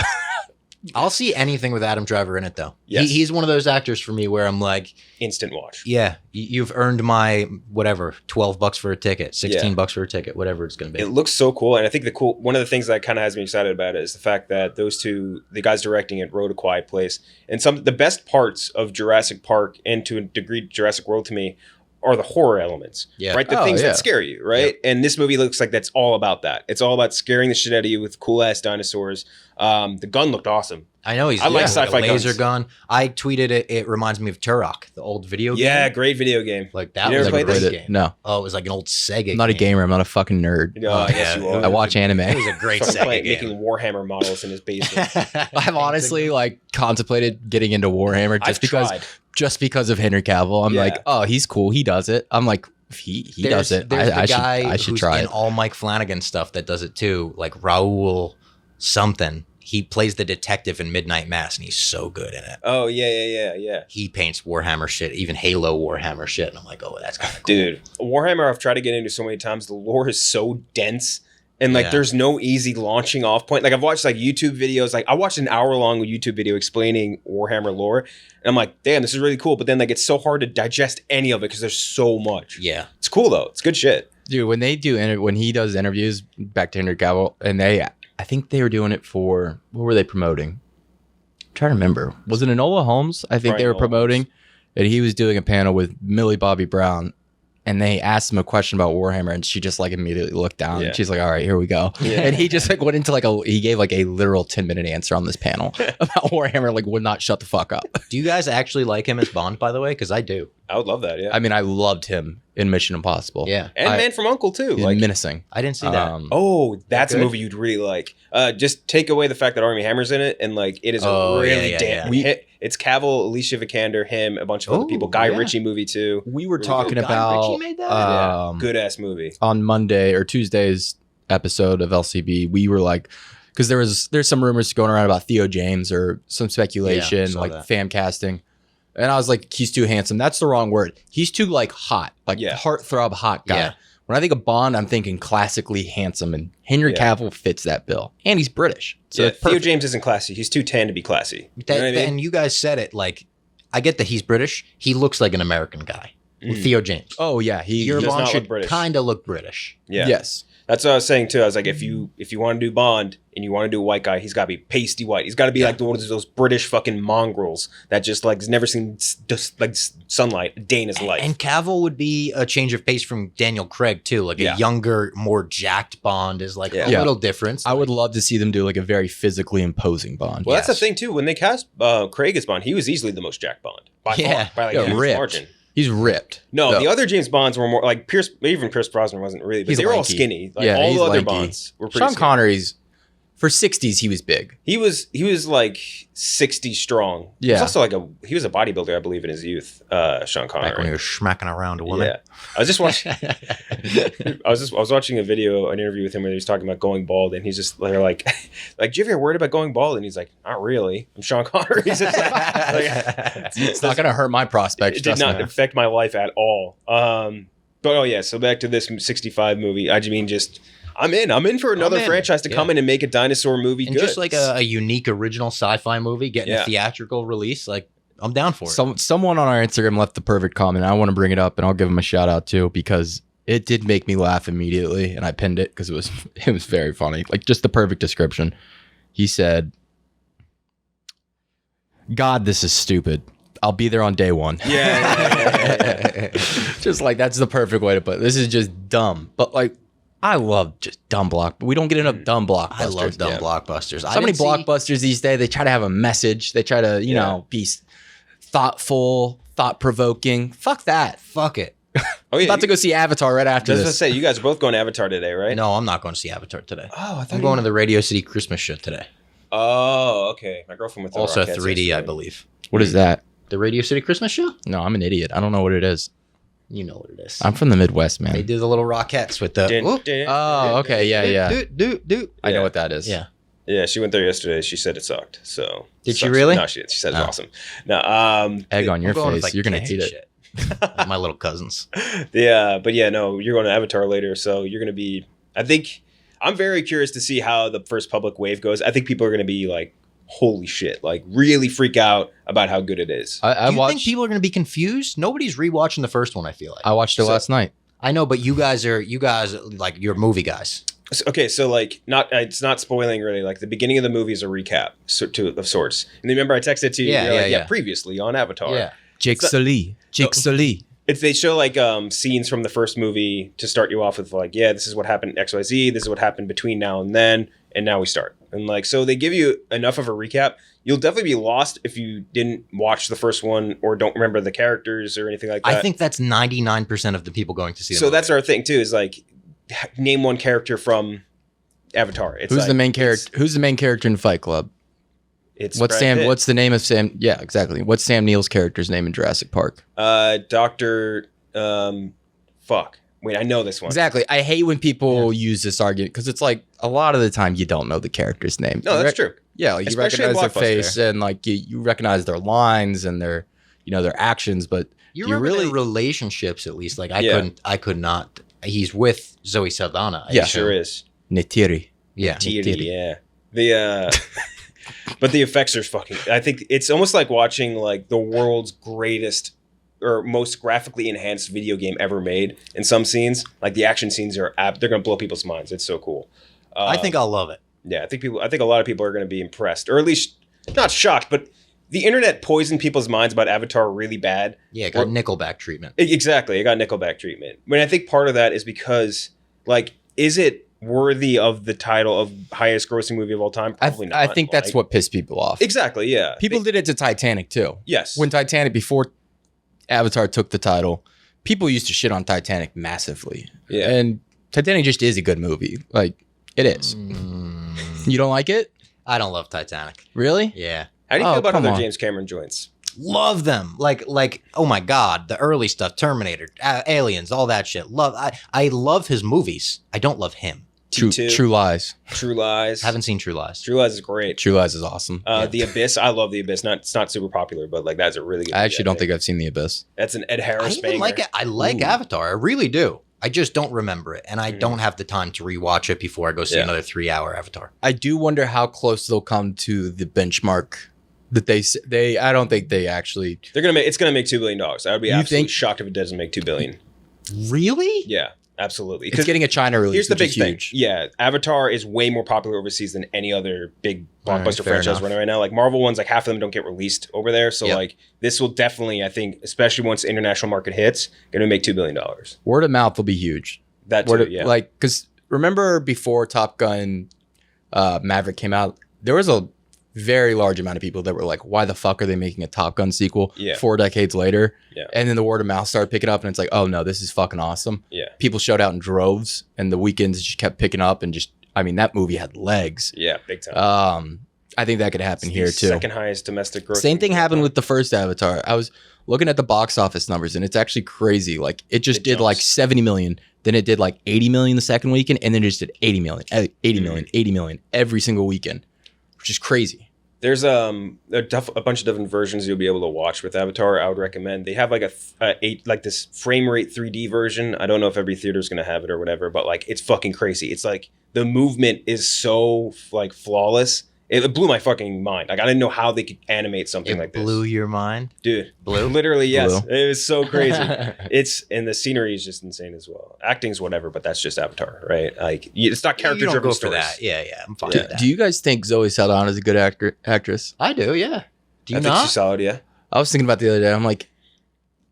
I'll see anything with Adam Driver in it, though. Yes. He's one of those actors for me where I'm like, Instant watch. yeah, you've earned my whatever, $12 for a ticket, $16 Yeah. bucks for a ticket, whatever it's going to be. It looks so cool, and I think one of the things that kind of has me excited about it is the fact that those two, the guys directing it, wrote A Quiet Place, and the best parts of Jurassic Park and to a degree Jurassic World to me are the horror elements, Yeah. right? The Oh, things yeah. that scare you, right? And this movie looks like that's all about that. It's all about scaring the shit out of you with cool ass dinosaurs. The gun looked awesome. I know he's I like with a sci-fi laser guns. gun. I tweeted it. It reminds me of Turok, the old video game. Yeah, great video game. Like that You was never a played great this? game. No, Oh, it was like an old Sega I'm not a game. gamer. I'm not a fucking nerd. I guess you are. I watch anime. It was a great Fucking Sega game. making Warhammer models in his basement. I've honestly like contemplated getting into Warhammer I've just because of Henry Cavill. I'm Yeah. like, oh, he's cool. He does it. I'm like, if he does it. There's I the guy I should who's try in it. all Mike Flanagan stuff that does it too, like Raoul something. He plays the detective in Midnight Mass, and he's so good in it. Oh yeah. He paints Warhammer shit, even Halo Warhammer shit, and I'm like, oh, that's kind of cool. Dude, Warhammer I've tried to get into so many times. The lore is so dense. And like Yeah. there's no easy launching off point. Like I've watched like YouTube videos. Like I watched an hour-long YouTube video explaining Warhammer lore. And I'm like, damn, this is really cool. But then like it's so hard to digest any of it because there's so much. Yeah. It's cool though. It's good shit. Dude, when he does interviews, back to Henry Cavill, and I think they were doing it for, what were they promoting? I'm trying to remember. Was it Enola Holmes? I think Right, they were Enola promoting, and he was doing a panel with Millie Bobby Brown, and they asked him a question about Warhammer, and she just like immediately looked down, Yeah. and she's like, all right, here we go. Yeah. And he just like went into like he gave like a literal 10-minute answer on this panel about Warhammer, like would not shut the fuck up. Do you guys actually like him as Bond, by the way? Because I do. I would love that, yeah. I mean, I loved him in Mission Impossible. Yeah. And I- Man from Uncle too. He's Like menacing. I didn't see that. oh, that's a good? movie you'd really like. Just take away the fact that Armie Hammer's in it, and like it is Oh, a really yeah, damn yeah. hit. It's Cavill, Alicia Vikander, him, a bunch of other Oh, people. Guy yeah. Ritchie movie too. We were Really talking good. Guy about Ritchie made that? Yeah, good ass movie. on Monday or Tuesday's episode of LCB. We were like, because there's some rumors going around about Theo James or some speculation, saw like that. fan casting. And I was like, he's too handsome. That's the wrong word. He's too like hot, like Yeah. heartthrob hot guy. Yeah. When I think of Bond, I'm thinking classically handsome, and Henry Yeah. Cavill fits that bill. And he's British, so Yeah, it's Theo perfect. James isn't classy. He's too tan to be classy. You know what I mean? And you guys said it, like, I get that he's British. He looks like an American guy. With Mm. Theo James. Oh yeah, Your does Bond not look should British. kind of look British. Yeah. yes. That's what I was saying too. I was like, if you want to do Bond and you want to do a white guy, he's got to be pasty white. He's got to be like one of those British fucking mongrels that just like has never seen like sunlight a day in his life. And Cavill would be a change of pace from Daniel Craig too. Like Yeah. a younger, more jacked Bond is like Yeah. a Yeah. little different. I would love to see them do like a very physically imposing Bond. Well, that's the Yes. thing too. When they cast Craig as Bond, he was easily the most Jack Bond by Yeah. far, by like Yeah, a huge ripped. margin. He's ripped. No, though. the other James Bonds were more like even Pierce Brosnan wasn't really, but He's they were all lanky. skinny. Like Yeah, all he's the other lanky. Bonds were pretty Sean skinny. Connery's for 60s. He was big. He was like 60 strong. He was Yeah. also he was a bodybuilder, I believe, in his youth. Sean Connery. Back when he was smacking around a woman. Yeah, I was just watching. I was watching an interview with him where he was talking about going bald, and he's just they're like, do you ever worried about going bald? And he's like, not really. I'm Sean Connery. He's just like, It's not going to hurt my prospects. it did trust not me. affect my life at all. But oh yeah, so back to this 65 movie. I mean, just I'm in for another in. franchise to come Yeah. in and make a dinosaur movie And good. just like a unique original sci-fi movie getting Yeah. a theatrical release, like I'm down for it. Someone on our Instagram left the perfect comment. I want to bring it up, and I'll give him a shout out too, because it did make me laugh immediately, and I pinned it because it was very funny. Like, just the perfect description. He said, "God, this is stupid. I'll be there on day one." Yeah. Just like, that's the perfect way to put it. This is just dumb. But like, I love just dumb we don't get enough dumb blockbusters. I love dumb blockbusters. So many blockbusters these days, they try to have a message. They try to, you know, be thoughtful, thought-provoking. Fuck that. Fuck it. Oh, yeah. About to go see Avatar right after I was going to this. say, you guys are both going to Avatar today, right? No, I'm not going to see Avatar today. Oh, I thought I'm going to the Radio City Christmas show today. Oh, okay. My girlfriend went to Also the Rockettes 3D, I yesterday. believe. What is that? The Radio City Christmas show? No, I'm an idiot. I don't know what it is. You know what it is. I'm from the Midwest, man. They do the little Rockettes with the... Oh, okay. Yeah. Do. I know what that is. Yeah. Yeah, she went there yesterday. She said it sucked. So Did she sucks. really? No, she did. She said it's Oh. awesome. No, Egg on your I'm going with, face. like, You're going to kids hate and it. shit. Like my little cousins. yeah, but yeah, no, you're going to Avatar later, so you're going to be. I think I'm very curious to see how the first public wave goes. I think people are going to be like, "Holy shit!" Like, really freak out about how good it is. I Do you think watched. people are going to be confused? Nobody's rewatching the first one, I feel like. I watched it So- last night. I know, but you guys like, you're movie guys. Okay, so like, it's not spoiling really. Like, the beginning of the movie is a recap of sorts. And remember, I texted to you. Yeah, you're like, yeah. previously on Avatar. Jake So- Sully. Jake Sully. They show like scenes from the first movie to start you off with like, yeah, this is what happened in XYZ, this is what happened between now and then, and now we start. And like, so they give you enough of a recap. You'll definitely be lost if you didn't watch the first one or don't remember the characters or anything like that. I think that's 99% of the people going to see the so. movie. That's our thing too. Is like, name one character from Avatar. It's Who's like, the main character? Who's the main character in Fight Club? It's What's Brad Sam? Pitt. What's the name of Sam? Yeah, exactly. What's Sam Neill's character's name in Jurassic Park? Doctor? Fuck. Wait, I know this one. Exactly. I hate when people use this argument because it's like a lot of the time you don't know the character's name. No, that's true. Yeah, like you Especially in recognize their Blockbuster. face and like you recognize their lines and their their actions, but You you remember really their relationships, at least. Like, Yeah. I could not. He's with Zoe Saldana. I Yeah. assume. Sure is. Neytiri. Yeah. Titty, yeah. The but the effects are fucking. I think it's almost like watching like the world's greatest or most graphically enhanced video game ever made. In some scenes, like the action scenes are they're gonna blow people's minds. It's so cool. I think I'll love it. Yeah, I think a lot of people are gonna be impressed, or at least not shocked, but the internet poisoned people's minds about Avatar really bad. Yeah, it got Nickelback treatment. Exactly, it got Nickelback treatment. I mean, I think part of that is because, like, is it worthy of the title of highest grossing movie of all time? Probably not. I think that's Like, what pissed people off. Exactly, yeah. People did it to Titanic too. Yes. When Titanic, before Avatar took the title, people used to shit on Titanic massively. Yeah. And Titanic just is a good movie. Like, it is. You don't like it? I don't love Titanic. Really? Yeah. How do you Oh, feel about come other on. James Cameron joints? Love them. Like, oh my God, the early stuff, Terminator, Aliens, all that shit. I love his movies. I don't love him. True T2, Lies. True Lies. Haven't seen True Lies. True Lies is great. True Lies is awesome. The Abyss, I love The Abyss. It's not super popular, but like that's a really good I movie, actually don't think I've seen The Abyss. that's an Ed I Harris even banger. like it. I like Ooh. Avatar. I really do. I just don't remember it, and I don't have the time to rewatch it before I go see Yeah. another 3-hour Avatar. I do wonder how close they'll come to the benchmark that they. I don't think they actually. It's gonna make $2 billion. I would be You absolutely think- shocked if it doesn't make $2 billion. Really? Yeah, absolutely. It's getting a China release. Here's the which big is thing. huge. Yeah, Avatar is way more popular overseas than any other big All right, blockbuster fair franchise enough. running right now. Like Marvel ones, like half of them don't get released over there. So Yep. like this will definitely, I think, especially once the international market hits, gonna make $2 billion. Word of mouth will be huge. That Word too, of, yeah. Like, because remember before Top Gun Maverick came out, there was a very large amount of people that were like, why the fuck are they making a Top Gun sequel Yeah. 4 decades later? Yeah. And then the word of mouth started picking up and it's like, oh no, this is fucking awesome. Yeah. People showed out in droves and the weekends just kept picking up and that movie had legs. Yeah, big time. I think that could happen It's here the too. Second highest domestic growth. Same thing happened with the first Avatar. I was looking at the box office numbers and it's actually crazy. Like it It did like jumps. 70 million, then it did like 80 million the second weekend, and then it just did 80 million, 80 million, 80 million every single weekend, which is crazy. There's a bunch of different versions you'll be able to watch with Avatar. I would recommend. They have like this frame rate 3D version. I don't know if every theater is gonna have it or whatever, but like it's fucking crazy. It's like the movement is so like flawless. It blew my fucking mind. Like I didn't know how they could animate something like this. Blew your mind, Dude. Blue? Literally, yes. Blue. It was so crazy. And the scenery is just insane as well. Acting's whatever, but that's just Avatar, right? Like it's not character You don't driven go stories. for that. Yeah, I'm fine Yeah. with that. Do you guys think Zoe Saldana is a good actress? I do, yeah. Do you I think not? she's solid, yeah. I was thinking about it the other day. I'm like,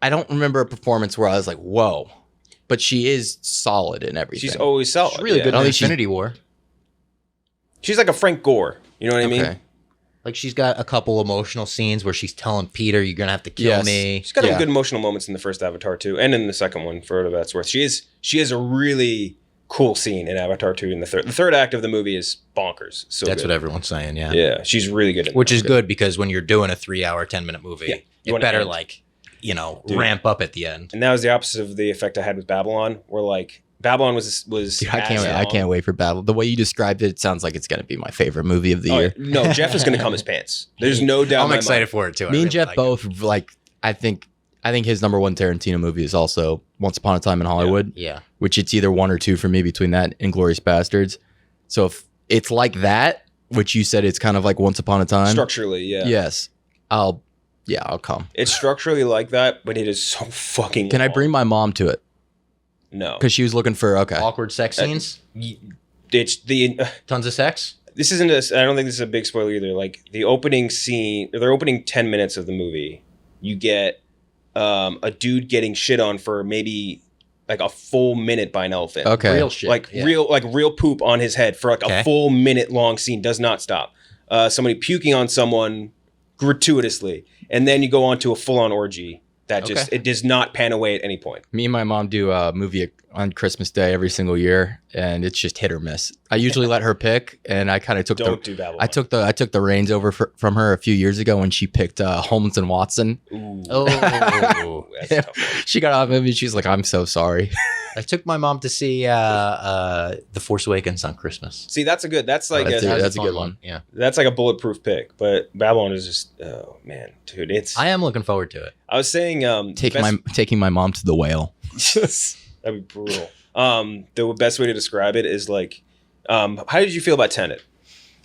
I don't remember a performance where I was like, whoa. But she is solid in everything. She's always solid. She's really yeah. good I in think she's- Infinity War. She's like a Frank Gore. You know what I mean? Okay. Like she's got a couple emotional scenes where she's telling Peter, "You're gonna have to kill Yes. me." She's got some Yeah. good emotional moments in the first Avatar 2 and in the second one, for whatever that's worth. She has a really cool scene in Avatar 2 and the third. The third act of the movie is bonkers. So That's good. what everyone's saying. Yeah. Yeah, she's really good. Which is good because when you're doing a 3-hour, 10-minute movie, Yeah. You you wanna better end. like, you know, Dude. ramp up at the end. And that was the opposite of the effect I had with Babylon, where like Babylon was Dude, I can't as wait. I long- can't wait for Battle. The way you described it sounds like it's going to be my favorite movie of the Oh, year. no, Jeff is going to come his pants. There's no doubt. in I'm my excited mind. for it too. I Me and really Jeff like it. both like. I think his number one Tarantino movie is also Once Upon a Time in Hollywood, Yeah. which it's either one or two for me between that and Inglourious Bastards. So if it's like that, which you said it's kind of like Once Upon a Time, Structurally, yeah. yes, I'll come. It's structurally like that, but it is so fucking. Can I long. bring my mom to it? No, Because she was looking for Awkward sex scenes, it's the. tons of sex. This isn't. I don't think this is a big spoiler either. Like the opening scene, or the opening 10 minutes of the movie, you get a dude getting shit on for maybe like a full minute by an elephant. Okay. Real shit. Like yeah. real poop on his head for like Okay. a full minute long scene, does not stop. Somebody puking on someone gratuitously, and then you go on to a full on orgy that just Okay. it does not pan away at any point. Me and my mom do a movie on Christmas Day every single year, and it's just hit or miss. I usually let her pick, and I kind of took Don't do Babylon. I took the reins over from her a few years ago when she picked Holmes and Watson. Ooh. Oh, That's a tough one. She got off of me. She's like, "I'm so sorry." I took my mom to see The Force Awakens on Christmas. See, that's a good. That's like That's a, it. was That's a fun good one. Yeah, that's like a bulletproof pick. But Babylon is just oh man, dude. It's I am looking forward to it. I was saying Taking my mom to the whale. that'd be brutal. The best way to describe it is like, how did you feel about Tenet?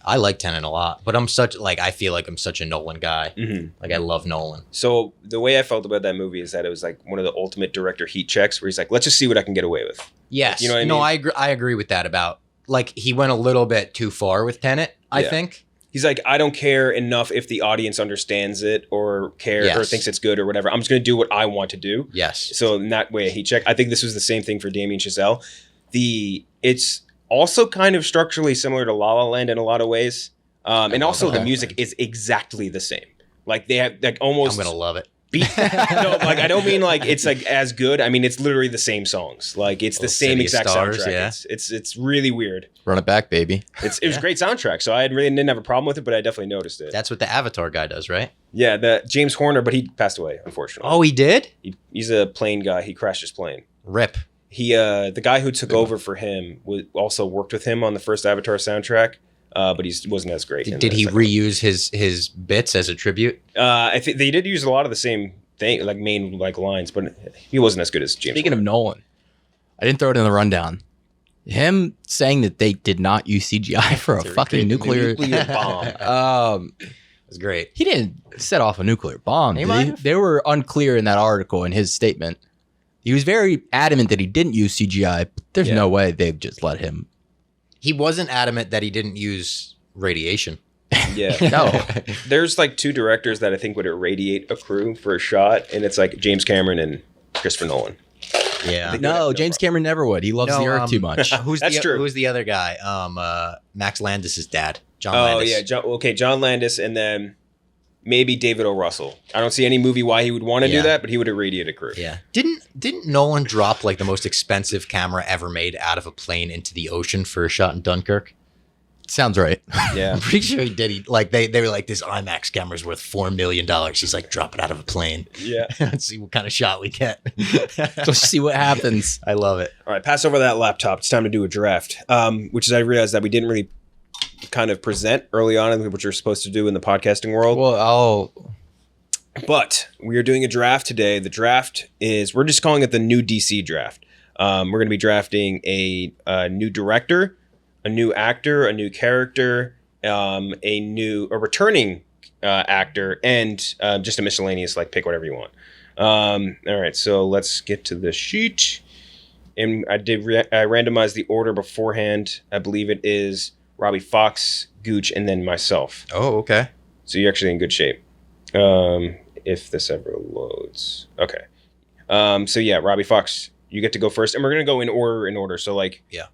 I like Tenet a lot, but I feel like I'm such a Nolan guy. Mm-hmm. Like I love Nolan. So the way I felt about that movie is that it was like one of the ultimate director heat checks, where he's like, let's just see what I can get away with. Yes. You know what I No, mean? I agree with that about like he went a little bit too far with Tenet, I Yeah. think. He's like, I don't care enough if the audience understands it or or Yes. thinks it's good or whatever. I'm just going to do what I want to do. Yes. So in that way, a heat check. I think this was the same thing for Damien Chazelle. It's also kind of structurally similar to La La Land in a lot of ways. And love also La the La music Land. is exactly the same. Like they have like almost I'm gonna love it. beat. No, like I don't mean like it's like as good. I mean it's literally the same songs. Like it's the Little same City of exact Stars, soundtrack. yeah. It's really weird. Run it back, baby. It was a great soundtrack. So I really didn't have a problem with it, but I definitely noticed it. That's what the Avatar guy does, right? Yeah, the James Horner, but he passed away unfortunately. Oh, he did? He's a plane guy. He crashed his plane. Rip. He the guy who took over for him also worked with him on the first Avatar soundtrack, but he wasn't as great. in Did the he second reuse his bits as a tribute? one. I think they did use a lot of the same thing, like main like lines, but he wasn't as good as James. Speaking of Horner. Nolan, I didn't throw it in the rundown. Him saying that they did not use CGI for a fucking nuclear. bomb. It's great. He didn't set off a nuclear bomb. He Did might he? have. They were unclear in that article in his statement. He was very adamant that he didn't use CGI. But there's Yeah. no way they've just let him. He wasn't adamant that he didn't use radiation. Yeah. No. There's like two directors that I think would irradiate a crew for a shot, and it's like James Cameron and Christopher Nolan. Yeah. No, James Cameron never would. He loves No, the Earth too much. That's true. Who's the other guy? Max Landis' dad, John Oh Landis. yeah, John Landis, and then maybe David O. Russell. I don't see any movie why he would want to Yeah. do that, but he would irradiate a crew. Yeah. Didn't Nolan drop like the most expensive camera ever made out of a plane into the ocean for a shot in Dunkirk? Sounds right. Yeah. I'm pretty sure he did. They were like, this IMAX camera's worth $4 million. He's like, drop it out of a plane. Yeah. Let's see what kind of shot we get. Just see what happens. I love it. All right, pass over that laptop. It's time to do a draft, which is I realized that we didn't really kind of present early on, which you're supposed to do in the podcasting world. Well, But we are doing a draft today. The draft is, we're just calling it the new DC draft. We're going to be drafting a new director, a new actor, a new character, a returning actor, and just a miscellaneous, like, pick whatever you want. All right, so let's get to the sheet. And I randomized the order beforehand. I believe it is Robbie Fox, Gooch, and then myself. Oh, okay. So you're actually in good shape. If this ever loads. Okay. So yeah, Robbie Fox, you get to go first, and we're gonna go in order. So like, yeah,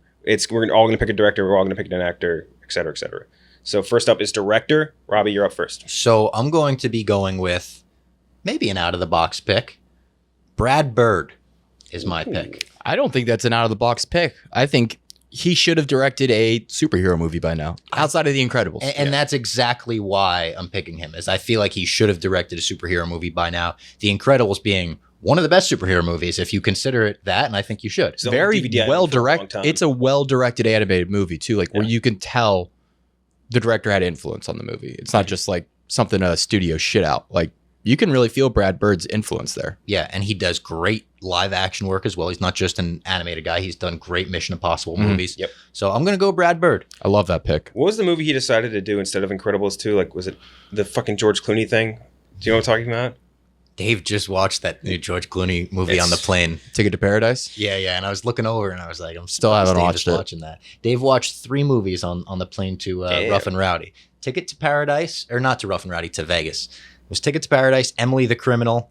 we're all gonna pick a director, we're all gonna pick an actor, et cetera, et cetera. So first up is director. Robbie, you're up first. So I'm going to be going with maybe an out of the box pick. Brad Bird is my pick. I don't think that's an out of the box pick. I think he should have directed a superhero movie by now, outside of The Incredibles. And that's exactly why I'm picking him, is I feel like he should have directed a superhero movie by now. The Incredibles being one of the best superhero movies, if you consider it that, and I think you should. It's very DVD well for a long directed. time. It's a well directed animated movie too, like where you can tell the director had influence on the movie. It's not just like something a studio shit out. Like you can really feel Brad Bird's influence there. Yeah, and he does great live action work as well. He's not just an animated guy. He's done great Mission Impossible movies. Yep. So I'm going to go Brad Bird. I love that pick. What was the movie he decided to do instead of Incredibles 2? Like, was it the fucking George Clooney thing? Do you know what I'm talking about? Dave just watched that new George Clooney movie on the plane. Ticket to Paradise? Yeah, and I was looking over and I was like, I'm Still haven't Dave watched is it. watching that. Dave watched 3 movies on the plane to Rough and Rowdy. Ticket to Paradise, or not to Rough and Rowdy, to Vegas. It was Ticket to Paradise, Emily the Criminal,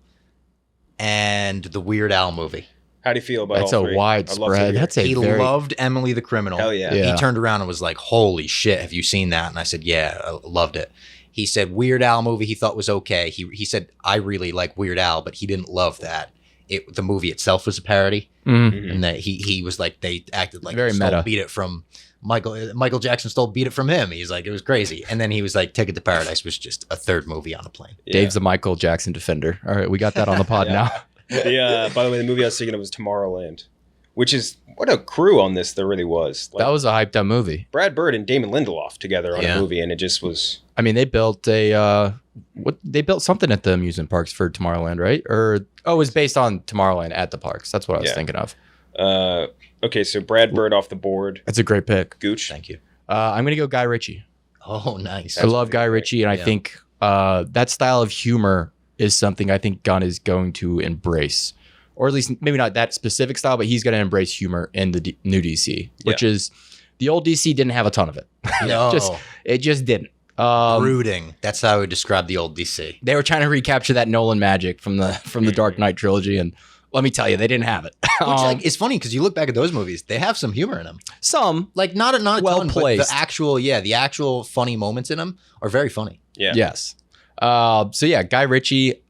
and the Weird Al movie. How do you feel about That's all a three? wide I'd love to spread. hear. That's a He very loved Emily the Criminal. Hell yeah. Yeah. He turned around and was like, holy shit, have you seen that? And I said, yeah, I loved it. He said Weird Al movie he thought was okay. He said, I really like Weird Al, but he didn't love that. The movie itself was a parody. Mhm. And that he was like, they acted like Very they stole meta. Beat It from Michael Jackson stole Beat It from him. He's like, it was crazy. And then he was like, Ticket to Paradise was just a third movie on a plane. Yeah. Dave's the Michael Jackson defender. All right, we got that on the pod now. By the way, the movie I was thinking of was Tomorrowland, which is what a crew on this there really was. Like, That was a hyped up movie. Brad Bird and Damon Lindelof together on Yeah. a movie, and it just was. I mean, they built they built something at the amusement parks for Tomorrowland, right? Or it was based on Tomorrowland at the parks. That's what I was thinking of. Okay, so Brad Bird off the board. That's a great pick. Gooch. Thank you. I'm gonna go Guy Ritchie. Oh, nice. I love Guy Ritchie, and I Yeah. think that style of humor is something I think Gunn is going to embrace, or at least maybe not that specific style, but he's going to embrace humor in the new DC, which is the old DC didn't have a ton of it. No. It just didn't. Brooding. That's how I would describe the old DC. They were trying to recapture that Nolan magic from the Dark Knight trilogy, and let me tell you, they didn't have it. Which like, it's funny because you look back at those movies, they have some humor in them. Some, Like not a Well ton, but placed. the actual funny moments in them are very funny. Yeah. yes. So yeah, Guy Ritchie,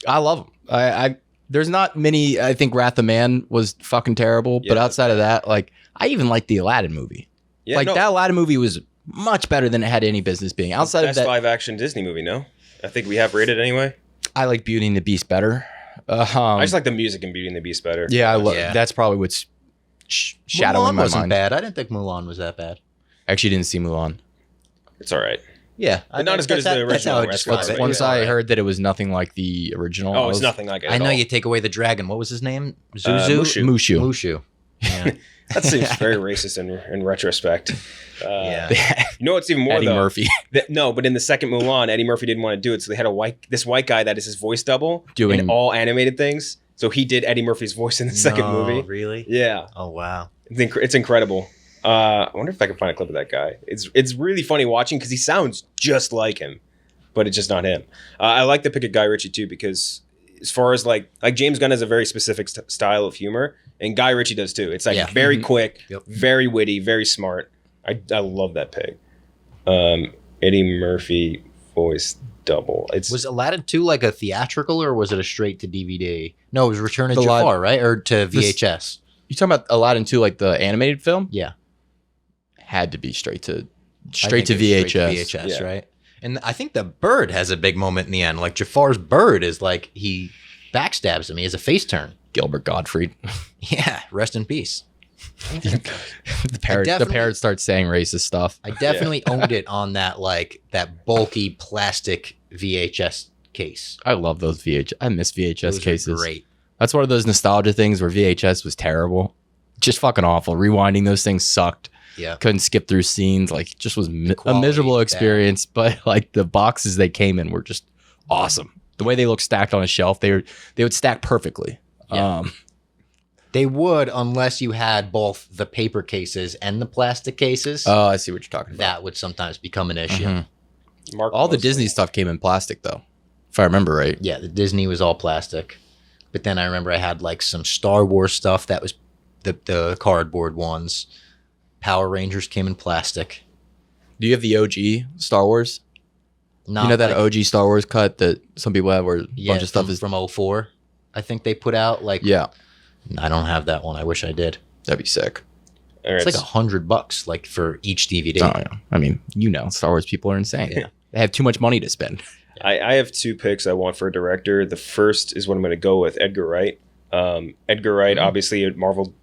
I love him. I there's not many. I think Wrath of Man was fucking terrible, but Yeah. outside of that, like I even like the Aladdin movie. Yeah, Like no, that Aladdin movie was much better than it had any business being. Outside of best that, live action Disney movie. No, I think we have rated anyway. I like Beauty and the Beast better. I just like the music in Beauty and the Beast better. Yeah, I love. Yeah. That's probably what's shadowing Mulan my wasn't mind. bad. I didn't think Mulan was that bad. Actually, didn't see Mulan. It's all right. Yeah, But not as good as the That's how I original, describe right? it. Once Yeah. I heard that it was nothing like the original. Oh, it's nothing like it. I at know all. you take away the dragon. What was his name? Zuzu? Mushu. Mushu. Yeah. That seems very racist in retrospect. Yeah. You know what's even more Eddie though? Murphy No, but in the second Mulan, Eddie Murphy didn't want to do it, so they had this white guy that is his voice double Doing- in all animated things. So he did Eddie Murphy's voice in the second No, movie. Really? Yeah, Oh wow. it's incredible. I wonder if I can find a clip of that guy. It's really funny watching because he sounds just like him, but it's just not him. I like the pick of Guy Ritchie too because as far as like James Gunn has a very specific style of humor, and Guy Ritchie does too. It's like Yeah. very quick, Yep. very witty, very smart. I love that pick. Eddie Murphy voice double. Was Aladdin 2 like a theatrical or was it a straight to DVD? No, it was Return of The Jafar, right? Or to VHS. You talking about Aladdin 2, like the animated film? Yeah. Had to be straight to I think VHS. it's straight to VHS, Yeah. right? And I think the bird has a big moment in the end. Like Jafar's bird is like he backstabs him. He has a face turn. Gilbert Gottfried. Yeah, rest in peace. The parrot definitely- starts saying racist stuff. I definitely owned it on that bulky plastic VHS case. I love those VHS. I miss VHS Those are cases. great. That's one of those nostalgia things where VHS was terrible. just fucking awful. Rewinding those things sucked. Yeah. Couldn't skip through scenes. Like, just was a quality, miserable bad. experience. But like the boxes they came in were just awesome. The way they look stacked on a shelf, they would stack perfectly. Yeah. They would, unless you had both the paper cases and the plastic cases. Oh, I see what you're talking about. That would sometimes become an issue. Mm-hmm. All the Disney stuff came in plastic, though, if I remember right. Yeah, the Disney was all plastic. But then I remember I had like some Star Wars stuff that was the cardboard ones. Power Rangers came in plastic. Do you have the OG Star Wars? Not You know that like- OG Star Wars cut that some people have where a bunch of stuff is... from 04. I think they put out like Yeah, I don't have that one. I wish I did. that'd be sick. All right, It's like $100 like for each DVD. Oh, yeah. I mean, Star Wars people are insane. Yeah. They have too much money to spend. I have 2 picks I want for a director. The first is what I'm going to go with, Edgar Wright. Edgar Wright, obviously a Marvel,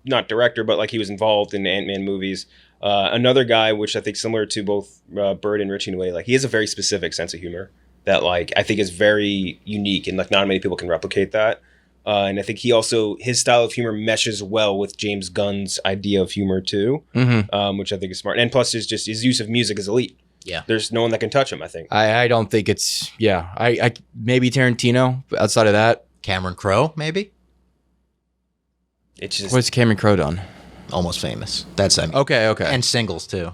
not director, but like he was involved in Ant-Man movies. Another guy, which I think similar to both Bird and Richie in a way, like he has a very specific sense of humor that like I think is very unique and like not many people can replicate that. And I think his style of humor meshes well with James Gunn's idea of humor too, which I think is smart. And plus, his use of music is elite. Yeah. There's no one that can touch him, I think. I don't think it's... Yeah, I maybe Tarantino. But outside of that, Cameron Crowe, maybe? It's just what's Cameron Crowe done? Almost Famous. That's Okay. And Singles too.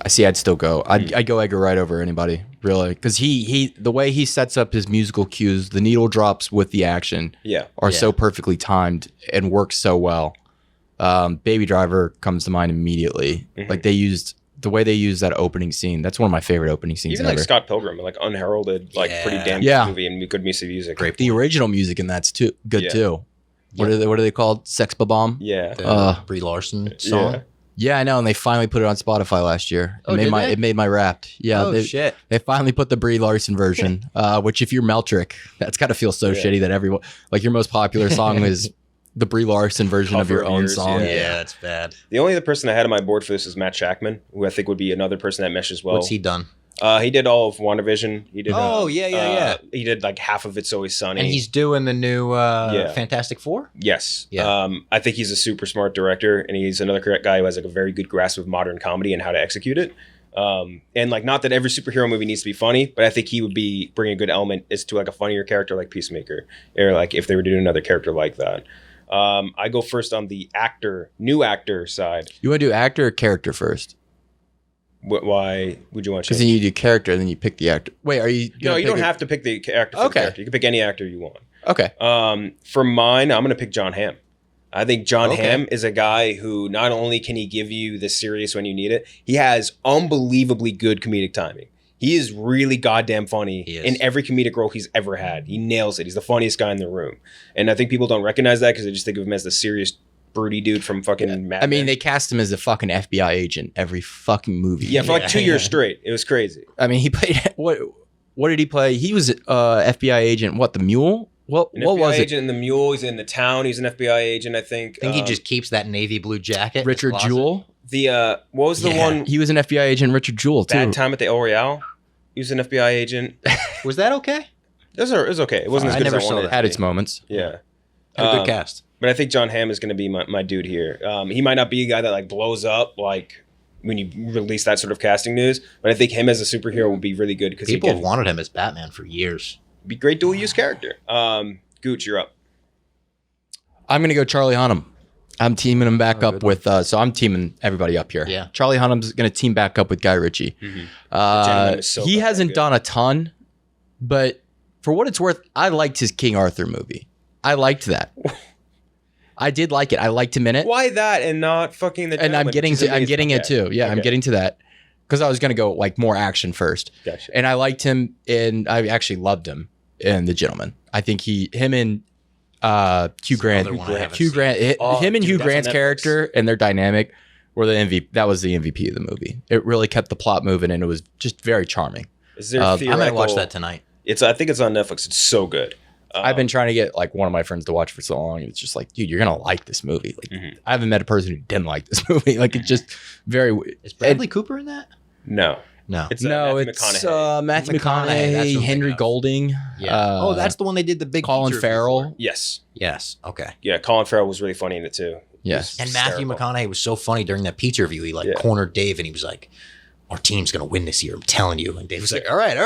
I see. I'd still go. I'd go Edgar Wright over anybody, really, because he the way he sets up his musical cues, the needle drops with the action, are so perfectly timed and work so well. Baby Driver comes to mind immediately. Like the way they used that opening scene. That's one of my favorite opening scenes even ever. like Scott Pilgrim, like unheralded, like pretty damn Yeah. good movie and good piece of music. Great. The original music in that's too good too. What are they called? Sex Bomb? Yeah. The Brie Larson song. Yeah. Yeah, I know, and they finally put it on Spotify last year. Oh, did they? It made my Wrapped. Yeah, Oh, shit. They finally put the Brie Larson version, which if you're Meltrick, that's got to feel so shitty that everyone like your most popular song is the Brie Larson version of your Cover own yours, song. Yeah, that's bad. The only other person I had on my board for this is Matt Shackman, who I think would be another person that meshes well. What's he done? He did all of WandaVision. He did. Yeah. He did like half of It's Always Sunny. And he's doing the new Fantastic Four? Yes. Yeah. I think he's a super smart director, and he's another guy who has like a very good grasp of modern comedy and how to execute it. And like, not that every superhero movie needs to be funny, but I think he would be bringing a good element as to like a funnier character like Peacemaker, or like if they were doing another character like that. I go first on the new actor side. You want to do actor or character first? Why would you want to? Because then you do character, and then you pick the actor. Wait, are you? No, you don't have to pick the actor. For the character. You can pick any actor you want. Okay. For mine, I'm going to pick John Hamm. I think John Hamm is a guy who not only can he give you the serious when you need it, he has unbelievably good comedic timing. He is really goddamn funny in every comedic role he's ever had. He nails it. He's the funniest guy in the room. And I think people don't recognize that because they just think of him as the serious, broody dude from fucking Mad I mean, Men. they cast him as a fucking FBI agent every fucking movie. Yeah, for like 2 years straight. It was crazy. I mean, he played what did he play? He was FBI agent. What, the Mule? What An what FBI was it? agent in The Mule. He's in The Town. He's an FBI agent, I think. I think he just keeps that navy blue jacket. in his Richard closet. Jewell. What was the one? He was an FBI agent. Richard Jewell too. Bad Time at the El Royale. He was an FBI agent. Was that okay? It was okay. It wasn't as I good never as I saw wanted. that. it to Had be. its moments. Yeah. Had a good cast. But I think John Hamm is going to be my dude here. He might not be a guy that like blows up like when you release that sort of casting news, but I think him as a superhero would be really good because People have wanted him as Batman for years. be great dual use character. Gooch, you're up. I'm gonna go Charlie Hunnam. I'm teaming him back up with. So I'm teaming everybody up here. Yeah. Charlie Hunnam's gonna team back up with Guy Ritchie. Gentleman is so He fucking hasn't good. done a ton, but for what it's worth, I liked his King Arthur movie. I liked that. I did like it. I liked him in it. Why that and not fucking the? And I'm getting to. I'm getting it too. Yeah, I'm Okay. getting to that because I was gonna go like more action first. Gotcha. And I liked him, and I actually loved him in The Gentleman. I think him and Hugh Grant, another one I haven't Hugh seen. Grant, him and dude, Hugh that's on Grant's Netflix. character and their dynamic were the MVP. That was the MVP of the movie. It really kept the plot moving, and it was just very charming. Is there I'm I'm gonna theoretical? watch that tonight. I think it's on Netflix. It's so good. I've been trying to get like one of my friends to watch for so long. It's just like, dude, you're gonna like this movie. Like, I haven't met a person who didn't like this movie. Like, it's just very. Is Bradley Cooper in that? No. No. It's No, Matthew it's McConaughey. Matthew McConaughey, that's what McConaughey, I'm Henry thinking of. Golding. Yeah. That's the one they did the big Colin feature Farrell. for. Yes. Yes. Okay. Yeah, Colin Farrell was really funny in it too. Yes. And Matthew Hysterical. McConaughey was so funny during that Peach review. He Yeah. cornered Dave and he was like, "Our team's gonna win this year. I'm telling you." And Dave was like, "All right."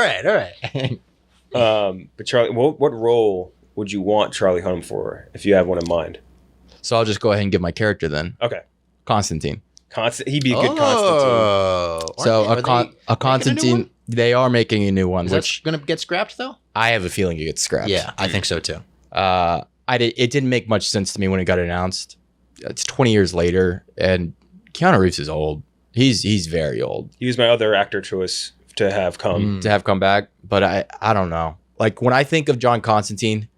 But Charlie, what role would you want Charlie Hunnam for if you have one in mind? So I'll just go ahead and give my character then. Okay. Constantine. He'd be a good Constantine. So Are they a making a new Constantine, one? they are making a new one, Is which that gonna get scrapped though? I have a feeling it gets scrapped. Yeah, I think so too. It didn't make much sense to me when it got announced. It's 20 years later, and Keanu Reeves is old. He's very old He was my other actor choice to have come. to have come back. But I don't know. Like when I think of John Constantine,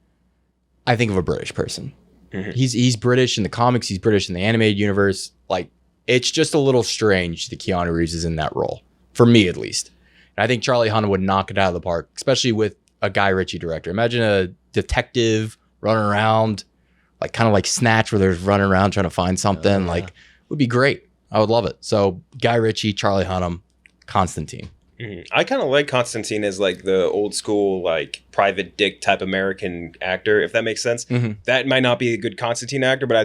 I think of a British person. Mhm. He's British in the comics. He's British in the animated universe. Like it's just a little strange that Keanu Reeves is in that role, for me at least. And I think Charlie Hunnam would knock it out of the park, especially with a Guy Ritchie director. Imagine a detective running around, like kind of like Snatch, where there's running around trying to find something. Yeah. Like, would be great. I would love it. So Guy Ritchie, Charlie Hunnam, Constantine. Mhm. I kind of like Constantine as like the old school, like private dick type American actor, if that makes sense. Mhm. That might not be a good Constantine actor, but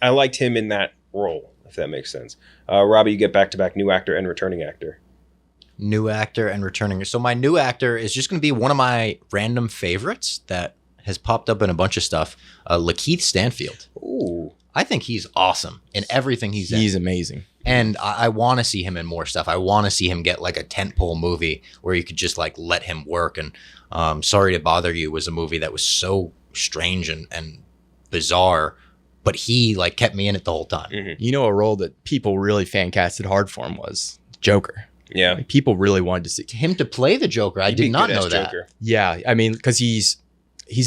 I liked him in that role, if that makes sense. Robbie, you get back to back new actor and returning actor. New actor and returning. So my new actor is just going to be one of my random favorites that has popped up in a bunch of stuff. Lakeith Stanfield. Ooh. I think he's awesome in everything he's in. He's amazing. And I want to see him in more stuff. I want to see him get like a tentpole movie where you could just like let him work. And Sorry to Bother You was a movie that was so strange and bizarre, but he like kept me in it the whole time. Mhm. You know, a role that people really fan casted hard for him was Joker. Yeah. Like, people really wanted to see. Him to play the Joker, I He'd be did not good as know that. Joker. Yeah, I mean, because he's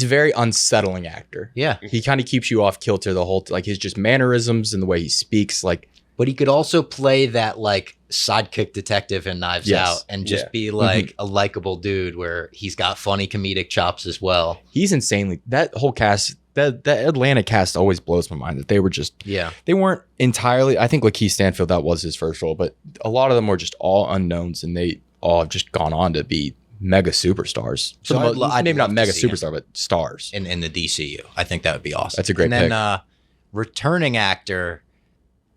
a very unsettling actor. Yeah, He kind of keeps you off kilter the whole like his just mannerisms and the way he speaks. Like but he could also play that like sidekick detective in Knives Yes. Out and just Yeah. be like a likable dude where he's got funny comedic chops as well. he's insanely that whole cast. That Atlanta cast always blows my mind that they were just Yeah. they weren't entirely. I think Lakeith Stanfield, that was his first role, but a lot of them were just all unknowns, and they all have just gone on to be mega superstars. So I'd maybe not love to mega see him. superstar, but stars. In the DCU. I think that would be awesome. That's a great And then returning actor,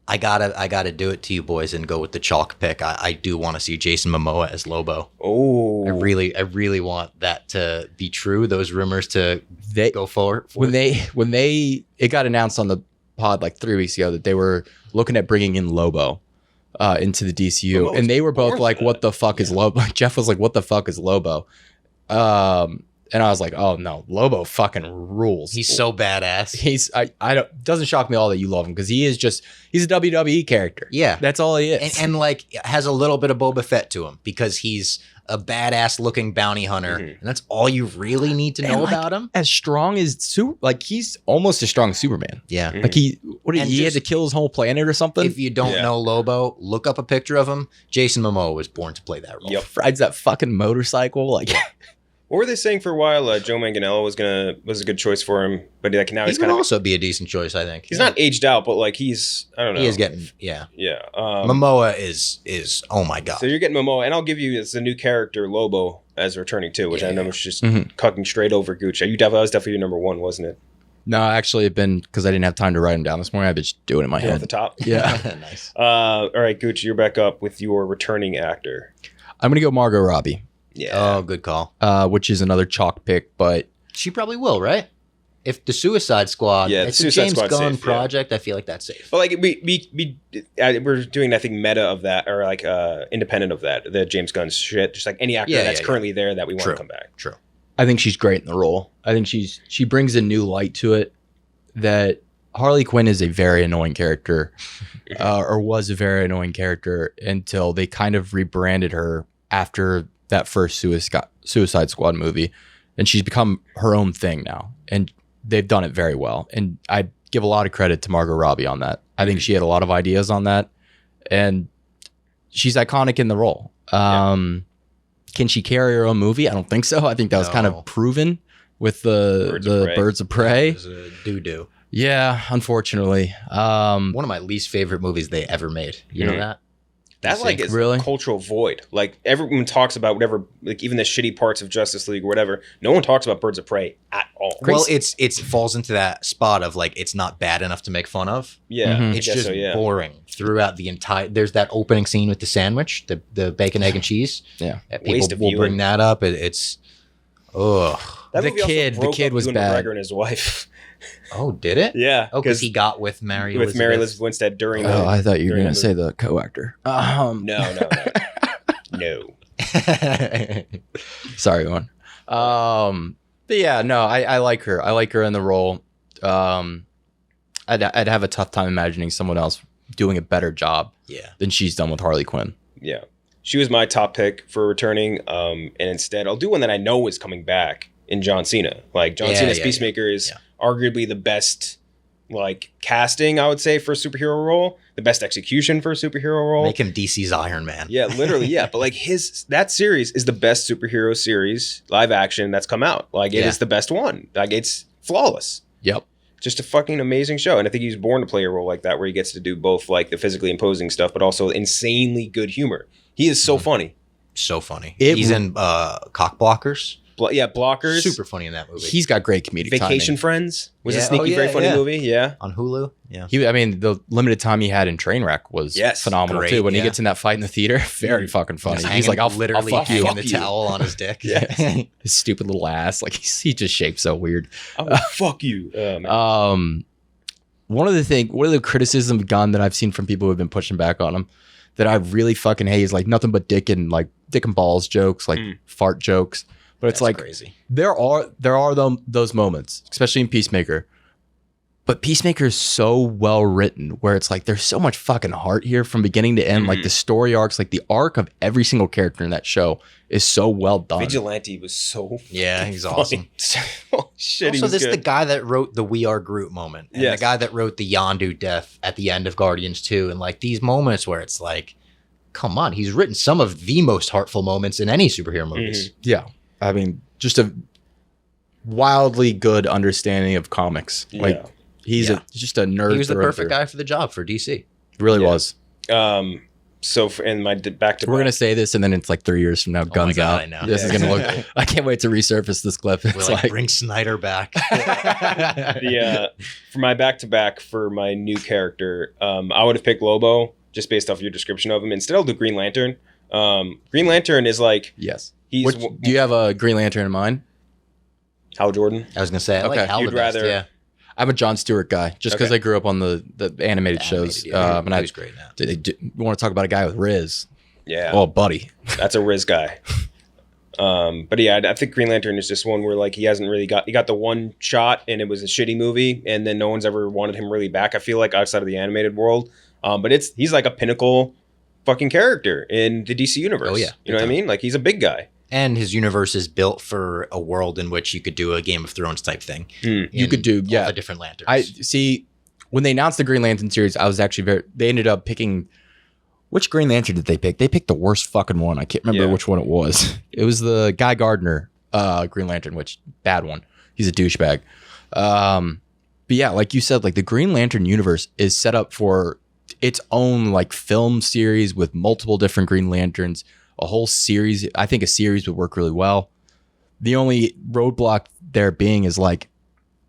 I gotta do it to you boys and go with the chalk pick. I do want to see Jason Momoa as Lobo. Oh. I really want that to be true. Those rumors to They go forward. when it got announced on the pod like 3 weeks ago that they were looking at bringing in Lobo into the DCU, Lobo's and they were both born like, for "What the fuck is Lobo?" Jeff was like, "What the fuck is Lobo?" And I was like, "Oh no, Lobo fucking rules." He's so badass. I don't doesn't shock me at all that you love him because he's a WWE character. Yeah. That's all he is. And like has a little bit of Boba Fett to him because he's a badass looking bounty hunter, Mhm. and that's all you really need to know like, about him. as strong as he's almost as strong as Superman. Yeah. Mhm. Like he And had just- to kill his whole planet or something. If you don't Yeah. know Lobo, look up a picture of him. Jason Momoa was born to play that role. Yep. rides that fucking motorcycle, like What were they saying for a while? Joe Manganiello was a good choice for him, but like now He he's would kind of also be a decent choice, I think. he's not aged out, but like he's I don't know. He is getting yeah. Yeah. Momoa is oh my god. So you're getting Momoa, and I'll give you it's a new character Lobo as returning too, which I know is just Mhm. cucking straight over Gooch. That was definitely your number one, wasn't it? no, actually, it's been because I didn't have time to write them down this morning. I've been just doing it in my Off the head. top. Yeah, Nice. All right, Gooch, you're back up with your returning actor. I'm gonna go Margot Robbie, Yeah. Oh, good call. which is another chalk pick, but She probably will, right? If the Suicide Squad, Yeah, the it's Suicide a James Squad's Gunn safe, yeah. project, I feel like that's safe. But like we're doing, I think, meta of that, or like independent of that, the James Gunn shit. Just like any actor Yeah, that's yeah, yeah. currently there that we want True. to come back. True. I think she's great in the role. I think she brings a new light to it. That Harley Quinn is a very annoying character, or was a very annoying character until they kind of rebranded her after that first Suicide Squad movie, and she's become her own thing now, and they've done it very well. And I give a lot of credit to Margot Robbie on that. I think she had a lot of ideas on that, and she's iconic in the role. Can she carry her own movie? I don't think so. I think that was kind No. of proven with the Birds of Prey. It was a doo-doo. Yeah, unfortunately. One of my least favorite movies they ever made. You know Mhm. that? That like is Really? a cultural void. Like everyone talks about whatever, like even the shitty parts of Justice League or whatever. No one talks about Birds of Prey at all. Well, it falls into that spot of like it's not bad enough to make fun of. Yeah, I It's guess just so, yeah. boring throughout the entire. There's that opening scene with the sandwich, the bacon, egg, and cheese. Yeah. People Waste of will viewing. bring that up. It's ugh. That The movie also kid- the broke kid up was Ewan bad. McGregor and his wife. Oh, did it? Yeah, Oh, because he got with Mary with Mary Elizabeth. Elizabeth Winstead during the. Oh, I thought you were during gonna the say movie. the co-actor. No. No. Sorry, one. But yeah, no, I like her. I like her in the role. I'd have a tough time imagining someone else doing a better job Yeah. than she's done with Harley Quinn. Yeah. She was my top pick for returning. And instead, I'll do one that I know is coming back in John Cena. Like, John Yeah, Cena's yeah, Peacemaker is yeah. arguably the best, like, casting, I would say, for a superhero role. The best execution for a superhero role. Make him DC's Iron Man. Yeah, literally, yeah. But, like, that series is the best superhero series, live action, that's come out. Like, it Yeah. is the best one. Like, it's flawless. Yep. Just a fucking amazing show. And I think he's born to play a role like that where he gets to do both, like, the physically imposing stuff, but also insanely good humor. He is so funny. So funny. It- He's in Cock Blockers. Blockers. Super funny in that movie. He's got great comedic Vacation timing. Friends was a Yeah. sneaky, Oh, yeah, very funny yeah. movie. Yeah. on Hulu. Yeah. I mean, the limited time he had in Trainwreck was Yes, phenomenal great, too. When he yeah. gets in that fight in the theater, very fucking funny. He's like, I'll literally fuck you. hanging the towel on his dick. Yeah. His stupid little ass. Like he just shaped so weird. I will fuck you. Oh, man. One of the criticism of Gunn that I've seen from people who have been pushing back on him that I really fucking hate is like nothing but dick and balls jokes, like fart jokes. But it's That's like crazy. there are those moments, especially in Peacemaker. But Peacemaker is so well written where it's like there's so much fucking heart here from beginning to end. Like the story arcs, like the arc of every single character in that show is so well done. Vigilante was so Yeah, he's funny. awesome. Oh, shit, he Also, was this is the good. guy that wrote the "We Are Groot" moment, and Yes. the guy that wrote the Yondu death at the end of Guardians 2, and like these moments where it's like, come on, he's written some of the most heartful moments in any superhero movies. Yeah. I mean, just a wildly good understanding of comics. Like Yeah. he's Yeah. just a nerd. He was the through and perfect through. guy for the job for DC. Really Yeah. was. So in my back to We're gonna say this, and then it's like 3 years from now, guns God, out. I know. This is gonna look. I can't wait to resurface this clip. We're It's like, like, bring Snyder back. for my back to back for my new character, I would have picked Lobo just based off your description of him. Instead, I'll do Green Lantern. Green Lantern is like yes. he's Do you have a Green Lantern in mind? Hal Jordan. I was gonna say, I Okay. like Hal You'd the best, rather- yeah. I'm a John Stewart guy, just because Okay. I grew up on the animated shows. Yeah, And I he was great now. want to talk about a guy with Riz. Yeah. Oh, buddy. That's a Riz guy. But yeah, I think Green Lantern is just one where like he got the one shot and it was a shitty movie and then no one's ever wanted him really back. I feel like outside of the animated world, but he's like a pinnacle fucking character in the DC universe. Oh, yeah. You know what I mean? Like he's a big guy. And his universe is built for a world in which you could do a Game of Thrones type thing. You In could do, all yeah. the different lanterns. I see. When they announced the Green Lantern series, I was actually they ended up picking. Which Green Lantern did they pick? They picked the worst fucking one. I can't remember Yeah. which one it was. It was the Guy Gardner Green Lantern, which bad one. He's a douchebag. But yeah, like you said, like the Green Lantern universe is set up for its own like film series with multiple different Green Lanterns. A whole series. I think a series would work really well. The only roadblock there being is like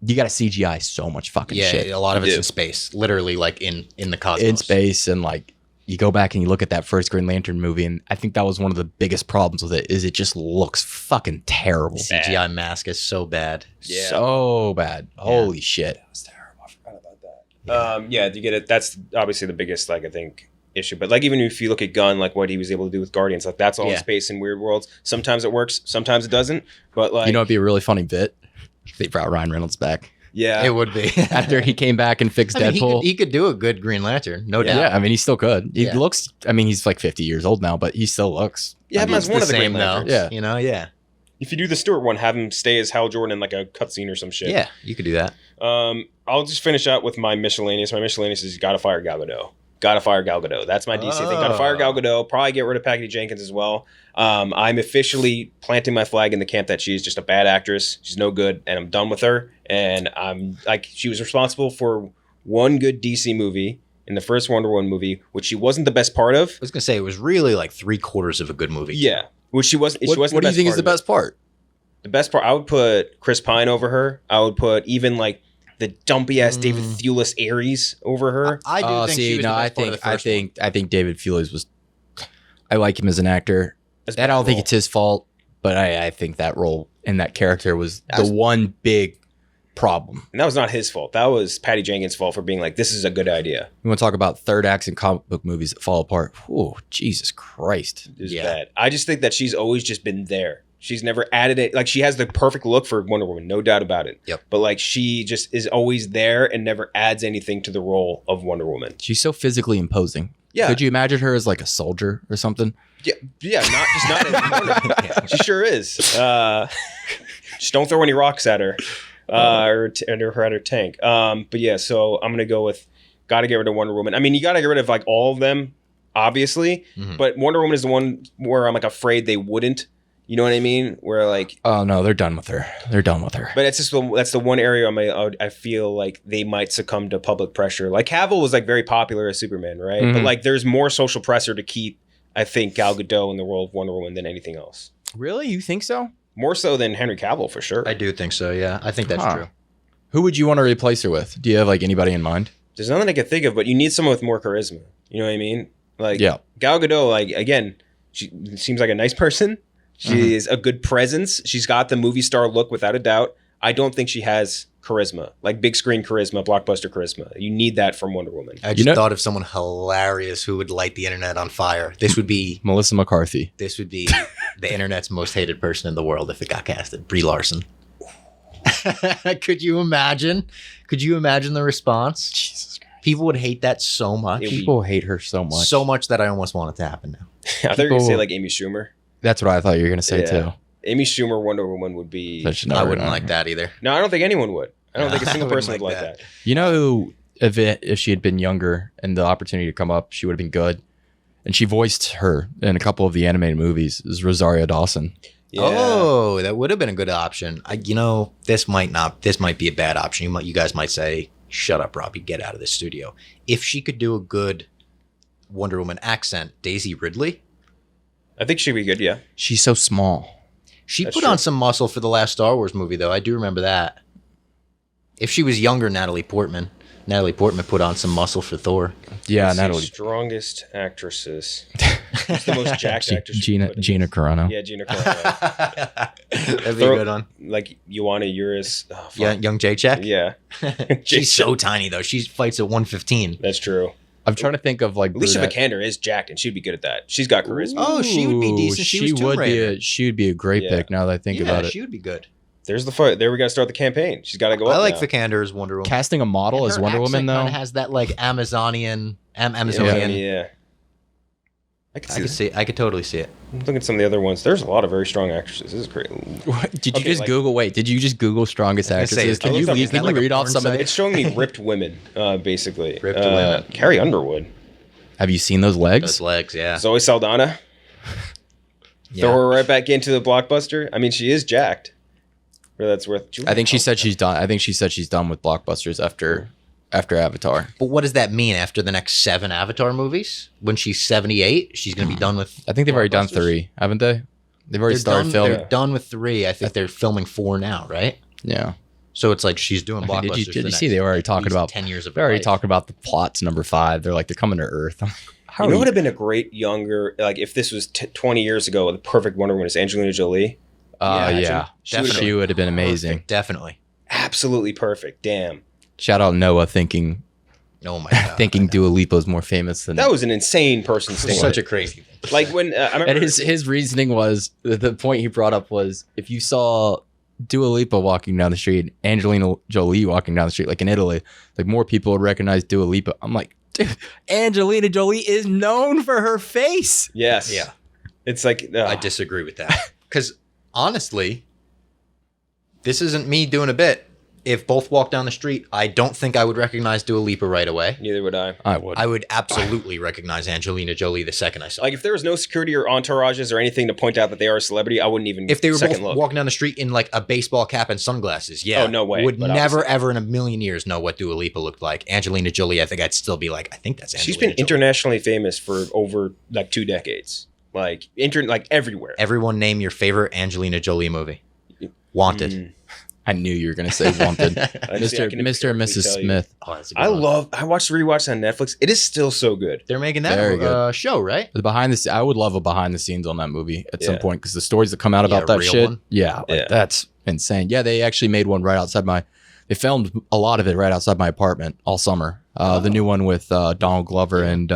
you got to CGI so much fucking yeah, shit a lot of it's Yeah. in space, literally like in the cosmos. in space, and like you go back and you look at that first Green Lantern movie, and I think that was one of the biggest problems with it is it just looks fucking terrible. The CGI mask is so bad. Yeah. So bad. Holy shit. That's terrible. I forgot about that. Yeah, you get it. That's obviously the biggest, like, I think, issue. But like, even if you look at Gunn, like what he was able to do with Guardians, like that's all in Yeah. space and weird worlds. Sometimes it works, sometimes it doesn't. But like, You know, it'd be a really funny bit. They brought Ryan Reynolds back yeah, It would be. after he came back and fixed I mean, Deadpool. he could do a good Green Lantern, no doubt. Yeah, I mean, he still could. He Yeah. looks. I mean, he's like 50 years old now, but he still looks. yeah, have him as It's one the of the same Green though. Lanterns. Yeah. You know, yeah. If you do the Stewart one, have him stay as Hal Jordan in like a cutscene or some shit. Yeah, you could do that. I'll just finish out with my miscellaneous. My miscellaneous is gotta fire Gal Gadot. Gotta fire Gal Gadot. That's my DC thing. Gotta fire Gal Gadot. Probably get rid of Patty Jenkins as well. I'm officially planting my flag in the camp that she's just a bad actress. She's no good, and I'm done with her. And I'm like, she was responsible for one good DC movie in the first Wonder Woman movie, which she wasn't the best part of. I was gonna say it was really like 3/4 of a good movie. Yeah, which she wasn't. What do you think is the best part? The best part, I would put Chris Pine over her. I would put even like the dumpy ass David Thewlis Ares over her. I do think she was the best part of the first one. I think David Thewlis was. I like him as an actor. That's I don't think role. it's his fault, but I think that role and that character was the one big problem. And that was not his fault. That was Patty Jenkins' fault for being like, this is a good idea. You want to talk about third acts in comic book movies that fall apart? Oh, Jesus Christ! It was bad. I just think that she's always just been there. She's never added it. Like, she has the perfect look for Wonder Woman, no doubt about it. Yep. But like, she just is always there and never adds anything to the role of Wonder Woman. She's so physically imposing. Yeah. Could you imagine her as like a soldier or something? Yeah, not as Wonder Woman. She sure is. Just don't throw any rocks at her. Or at her tank. But yeah, so I'm gonna go with gotta get rid of Wonder Woman. I mean, you gotta get rid of like all of them, obviously. But Wonder Woman is the one where I'm like afraid they wouldn't. You know what I mean? Where like, Oh no, they're done with her. They're done with her. but it's just that's the one area I feel like they might succumb to public pressure. Like Cavill was like very popular as Superman, right? But like, there's more social pressure to keep, I think, Gal Gadot in the role of Wonder Woman than anything else. Really, you think so? More so than Henry Cavill for sure. I do think so. Yeah, I think that's true. Who would you want to replace her with? Do you have like anybody in mind? There's nothing I can think of, but you need someone with more charisma. You know what I mean? Like, Yeah. Gal Gadot, like, again, she seems like a nice person. She is a good presence. She's got the movie star look without a doubt. I don't think she has charisma, like big screen charisma, blockbuster charisma. You need that from Wonder Woman. I just thought of someone hilarious who would light the internet on fire. This would be Melissa McCarthy. This would be the internet's most hated person in the world if it got casted. Brie Larson. Could you imagine? Could you imagine the response? Jesus Christ. People would hate that so much. People hate her so much. So much that I almost want it to happen now. I thought you were going to say like Amy Schumer. That's what I thought you were going to say too. Amy Schumer Wonder Woman would be... I wouldn't like that either. No, I don't think anyone would. I don't think a single person would like that. You know who, if she had been younger and the opportunity to come up, she would have been good. And she voiced her in a couple of the animated movies. Is Rosario Dawson. Yeah. Oh, that would have been a good option. This might be a bad option. You guys might say, shut up, Robbie, get out of this studio. If she could do a good Wonder Woman accent, Daisy Ridley. I think she'd be good, yeah. She's so small. She That's put true. on some muscle for the last Star Wars movie, though. I do remember that. If she was younger, Natalie Portman put on some muscle for Thor. Yeah, Let's see, Natalie. strongest actresses. What's the most jacked actress? Gina Carano. Yeah, Gina Carano. That'd be a good one. Like Ioana Uris. Oh, fuck. Yeah, young Jacek. Yeah. She's so tiny though. She fights at 115. That's true. I'm trying to think of like Alicia brunette. Vikander is jacked, and she'd be good at that. She's got charisma. Oh, she would be decent. She was Tomb Raider. She would be a great Yeah. pick now that I think about it. She would be good. There's the fight. There we got to start the campaign. She's got to go up I like now. Vikander as Wonder Woman. Casting a model And as her Wonder Woman accent though. kinda has that like Amazonian. Yeah. I could totally see it. Look at some of the other ones. There's a lot of very strong actresses. This is great. Did you Okay, just like- Google? Wait, did you just Google strongest I was gonna say, actresses? Can I you looked up- read? is Can that you like a read off porn some of site? it? It's showing me ripped women, basically. Ripped women. Carrie Underwood. Have you seen those legs? Those legs, yeah. Zoe Saldana. Throw her right back into the blockbuster. I mean, she is jacked. For that's worth. I think she said she's done. I think she said she's done with blockbusters after Avatar. But what does that mean after the next 7 Avatar movies? When she's 78, she's going to be done with. I think they've already done blockbusters? 3, haven't they? They've already started filming. They're done with 3. I think they're filming 4 now, right? Yeah. So it's like she's doing blockbusters. Did you see they were already talking about 10 years of They're already life. talking about the plots number 5. They're like they're coming to Earth. How You know are what would have been a great younger, like if this was 20 years ago, the perfect Wonder Woman is Angelina Jolie. Yeah, She she would have been amazing. Perfect, definitely. Absolutely perfect. Damn. Shout out Noah thinking Oh my god. thinking Dua Lipa is more famous than That was an insane person statement. such a crazy thing. Like when I remember And his reasoning was the point he brought up was if you saw Dua Lipa walking down the street, Angelina Jolie walking down the street, like in Italy, like more people would recognize Dua Lipa. I'm like, dude, Angelina Jolie is known for her face. Yes. Yeah. It's like I disagree with that. Because honestly, this isn't me doing a bit. if both walk down the street, I don't think I would recognize Dua Lipa right away. Neither would I. I would. I would absolutely recognize Angelina Jolie the second I saw her. Like if there was no security or entourages or anything to point out that they are a celebrity, I wouldn't even. If they were both look. walking down the street in like a baseball cap and sunglasses, yeah. Oh, no way, Would but never, obviously. ever in a million years know what Dua Lipa looked like. Angelina Jolie, I think I'd still be like, I think that's Angelina She's been Jolie. internationally famous for over like 2 decades. Like everywhere. Everyone name your favorite Angelina Jolie movie. Wanted. I knew you were going to say Wanted. Honestly, I can Mr. and Mrs. tell you. Smith. Oh, that's a good one. I watched the rewatch on Netflix. It is still so good. They're making Very that good. show, right? The behind the I would love a behind the scenes on that movie at some Yeah. point because the stories that come out Yeah, about that real shit. one. Yeah, like, Yeah. that's insane. Yeah, they actually made one right outside they filmed a lot of it right outside my apartment all summer. The new one with Donald Glover and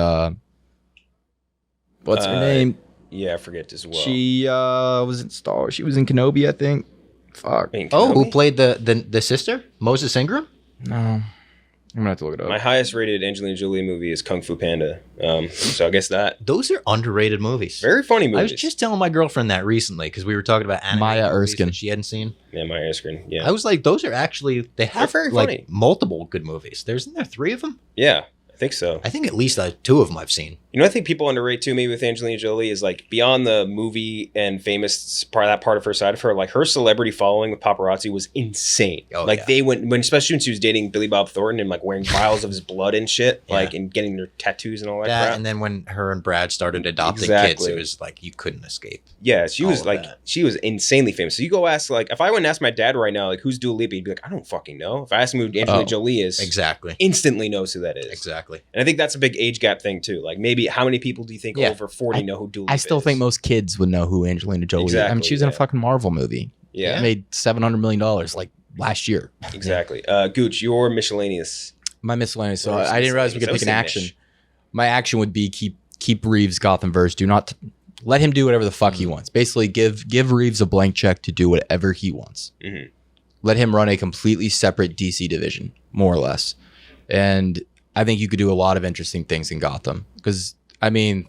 what's her name? Yeah, I forget as well. She was in Star. She was in Kenobi, I think. Fuck. Oh, who played the sister? Moses Ingram? No, I'm gonna have to look it up. My highest rated Angelina Jolie movie is Kung Fu Panda. So I guess that. Those are underrated movies. Very funny I movies. was just telling my girlfriend that recently because we were talking about anime Maya movies Erskine. that she hadn't seen. Yeah, my Erskine. Yeah. I was like, those are actually they have very like funny. multiple good movies. Isn't there 3 of them? Yeah, I think so. I think at least 2 of them I've seen. You know, I think people underrate too, maybe with Angelina Jolie is like beyond the movie and famous that part of her side of her, like her celebrity following with paparazzi was insane. Oh, like yeah. they went especially when she was dating Billy Bob Thornton and like wearing vials of his blood and shit, Yeah. like and getting their tattoos and all that That crap. and then when her and Brad started adopting kids, Exactly. it was like you couldn't escape. Yeah, she all was of like that. she was insanely famous. So you go ask like if I went and ask my dad right now like who's Dua Lipa, he'd be like I don't fucking know. If I ask him who Angelina Jolie is, Exactly. instantly knows who that is. Exactly. And I think that's a big age gap thing too. Like maybe how many people do you think Yeah. over 40 know who Dua Lipa I still is? think most kids would know who Angelina Jolie is. I mean, Exactly, she was in a yeah. fucking Marvel movie. Yeah, It made $700 million like last year. exactly. Gooch, your miscellaneous. My miscellaneous. So What was I didn't realize we could miscellaneous? pick an I would say action. My action would be keep Reeves Gothamverse. Do not let him do whatever the fuck he wants. Basically, give Reeves a blank check to do whatever he wants. Mhm. Let him run a completely separate DC division, more or less. And I think you could do a lot of interesting things in Gotham because I mean,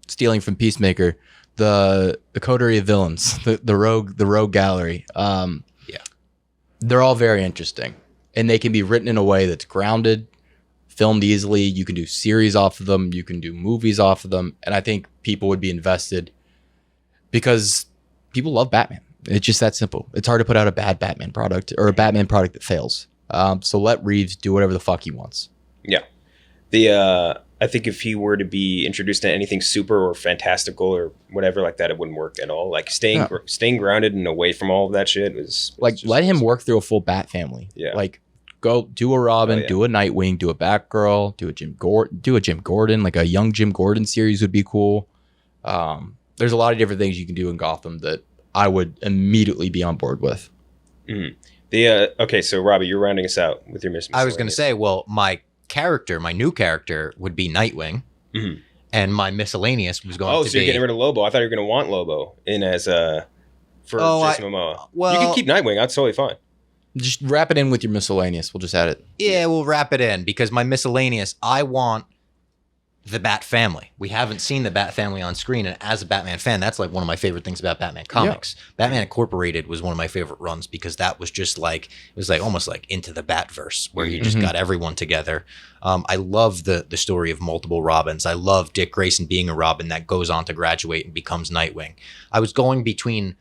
stealing from Peacemaker, the coterie of villains, the rogue gallery. They're all very interesting, and they can be written in a way that's grounded, filmed easily. You can do series off of them. You can do movies off of them, and I think people would be invested because people love Batman. It's just that simple. It's hard to put out a bad Batman product or a Batman product that fails. So let Reeves do whatever the fuck he wants. Yeah. I think if he were to be introduced to anything super or fantastical or whatever like that, it wouldn't work at all. Like staying grounded and away from all of that shit was Like just- let him work through a full Bat family. Yeah. Like go do a Robin, Oh, yeah. do a Nightwing, do a Batgirl, do a Jim Gordon. Like a young Jim Gordon series would be cool. There's a lot of different things you can do in Gotham that I would immediately be on board with. Mhm. Okay, so Robbie, you're rounding us out with your miscellaneous. I was going to say, well, my new character would be Nightwing, Mhm. and my miscellaneous was going Oh, to so be. you're getting rid of Lobo. I thought you were going to want Lobo in as for Oh, Jason Momoa. well- you can keep Nightwing. That's totally fine. Just wrap it in with your miscellaneous. We'll just add it. Yeah, we'll wrap it in because my miscellaneous, I want the Bat family. We haven't seen the Bat family on screen, and as a Batman fan, that's like one of my favorite things about Batman comics. Batman Incorporated was one of my favorite runs because that was just like it was like almost like into the Batverse where you just got everyone together. I love the story of multiple Robins. I love Dick Grayson being a Robin that goes on to graduate and becomes Nightwing. I was going between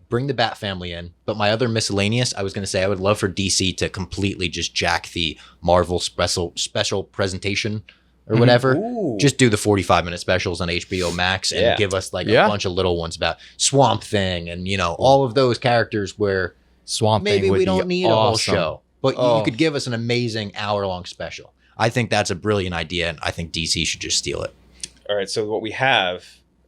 bring the Bat family in, but my other miscellaneous, I was going to say I would love for DC to completely just jack the Marvel special presentation or whatever. Ooh. Just do the 45-minute specials on HBO Max and Yeah. give us like Yeah. a bunch of little ones about Swamp Thing and, all of those characters where Swamp Thing maybe would we be don't need a whole awesome. show, but Oh. you could give us an amazing hour-long special. I think that's a brilliant idea, and I think DC should just steal it. All right, so what we have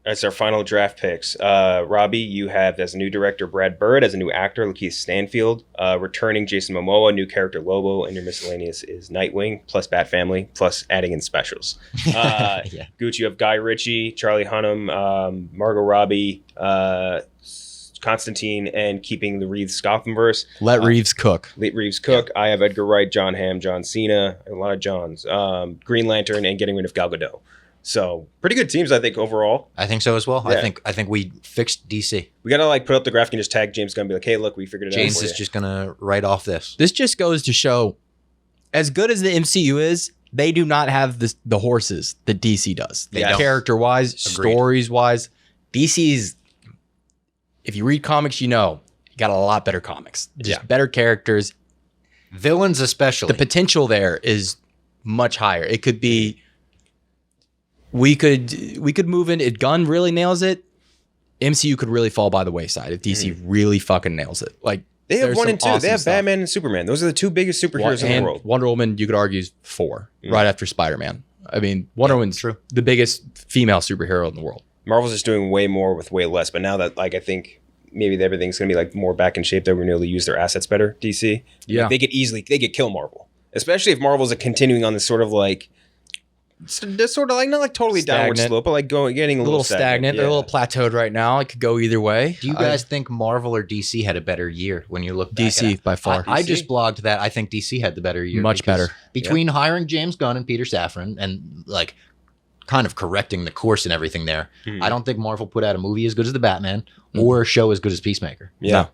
as our final draft picks, Robbie, you have as a new director Brad Bird, as a new actor Lakeith Stanfield, returning Jason Momoa, new character Lobo, and your miscellaneous is Nightwing plus Bat Family plus adding in specials. Yeah. Gucci, you have Guy Ritchie, Charlie Hunnam, Margot Robbie, Constantine, and keeping the Reeves Gothamverse. Let Reeves cook. Reeves Cook. I have Edgar Wright, John Hamm, John Cena, a lot of Johns. Green Lantern, and getting rid of Gal Gadot. So pretty good teams, I think, overall. I think so as well. Yeah. I think we fixed DC. We gotta like put up the graphic and just tag James Gunn and be like, hey, look, we figured it James out. is just gonna write off this. This just goes to show, as good as the MCU is, they do not have the horses that DC does. They don't. Character-wise, Agreed. stories-wise. DC's, if you read comics, you got a lot better comics. Just better characters. Villains especially. The potential there is much higher. It could be, we could move in, if Gunn really nails it, MCU could really fall by the wayside if DC really fucking nails it. Like, They have there's 1 some and 2. awesome they have stuff. Batman and Superman. Those are the 2 biggest superheroes in the And world. Wonder Woman, you could argue, is 4, right after Spider-Man. I mean, Wonder Woman's true. the biggest female superhero in the world. Marvel's just doing way more with way less. But now that like I think maybe everything's gonna be like more back in shape, they're gonna be able to use their assets better. DC, Yeah. they could kill Marvel, especially if Marvel's continuing on this sort of like, this sort of like not like totally downward Stagnant. slope, but like getting A little stagnant. Yeah. They're a little plateaued right now. It could go either way. Do you guys think Marvel or DC had a better year when you look back at DC it? by far. I DC? just blogged that I think DC had the better year. Much because better. Between hiring James Gunn and Peter Safran and like kind of correcting the course and everything there, I don't think Marvel put out a movie as good as The Batman or a show as good as Peacemaker. Yeah. No.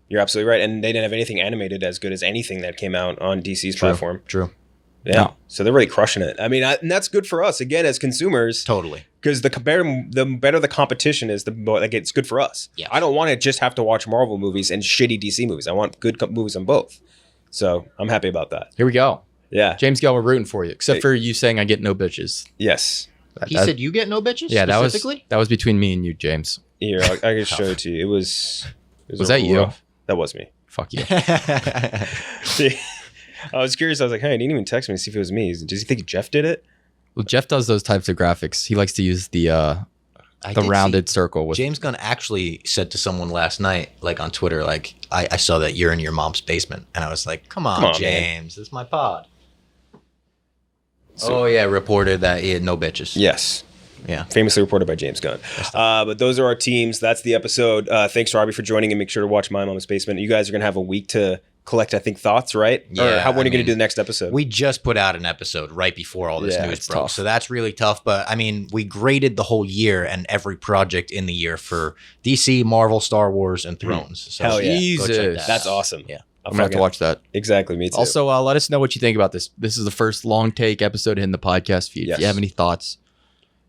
You're absolutely right. And they didn't have anything animated as good as anything that came out on DC's platform. True. Yeah. No. So they're really crushing it. I mean, and that's good for us, again, as consumers. Totally. Because the better the competition is, the more like it's good for us. Yeah. I don't want to just have to watch Marvel movies and shitty DC movies. I want good movies on both. So I'm happy about that. Here we go. Yeah. James Gunn, we're rooting for you, except for you saying I get no bitches. Yes. He said you get no bitches? Yeah, specifically? that was between me and you, James. Here, I can show it to you. It was Was that you? That was me. Fuck you. See, I was curious. I was like, hey, he didn't even text me to see if it was me. Does he think Jeff did it? Well, Jeff does those types of graphics. He likes to use the did rounded circle with James Gunn actually said to someone last night, like on Twitter, like, I saw that you're in your mom's basement. And I was like, come on, man. James. This is my pod. Oh, yeah. Reported that he had no bitches. Yes. Yeah. Famously reported by James Gunn. But those are our teams. That's the episode. Thanks, Robbie, for joining, and make sure to watch My Mom's Basement. You guys are going to have a week to collect, I think, thoughts, right? Yeah, When are you going to mean, do the next episode? We just put out an episode right before all this Yeah, news it's broke. tough. So that's really tough. But I mean, we graded the whole year and every project in the year for DC, Marvel, Star Wars, and Thrones. So Hell yeah. go check Jesus. that out. That's awesome. Yeah. I'm gonna have to watch that. Exactly, me too. Also, let us know what you think about this. This is the first long take episode in the podcast feed. Yes. If you have any thoughts,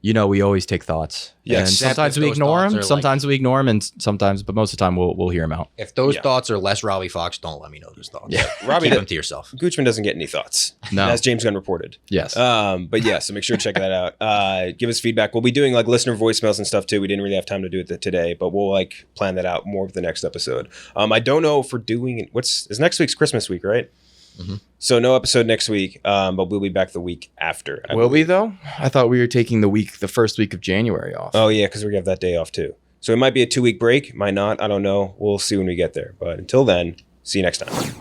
we always take thoughts. Yes. And Except sometimes if we those ignore thoughts them. are like- Sometimes we ignore them, and sometimes, but most of the time, we'll hear them out. If those Yeah. thoughts are less Robbie Fox, don't let me know those thoughts. Yeah. Robbie, Keep them to yourself. Goochman doesn't get any thoughts. No. As James Gunn reported. Yes. But yeah, so make sure to check that out. Give us feedback. We'll be doing like listener voicemails and stuff too. We didn't really have time to do it today, but we'll like plan that out more for the next episode. I don't know if we're doing is next week's Christmas week, right? Mhm. So no episode next week, but we'll be back the week after. I Will we believe. though? I thought we were taking the first week of January off. Oh yeah, because we have that day off too. So it might be a 2-week break, might not. I don't know. We'll see when we get there. But until then, see you next time.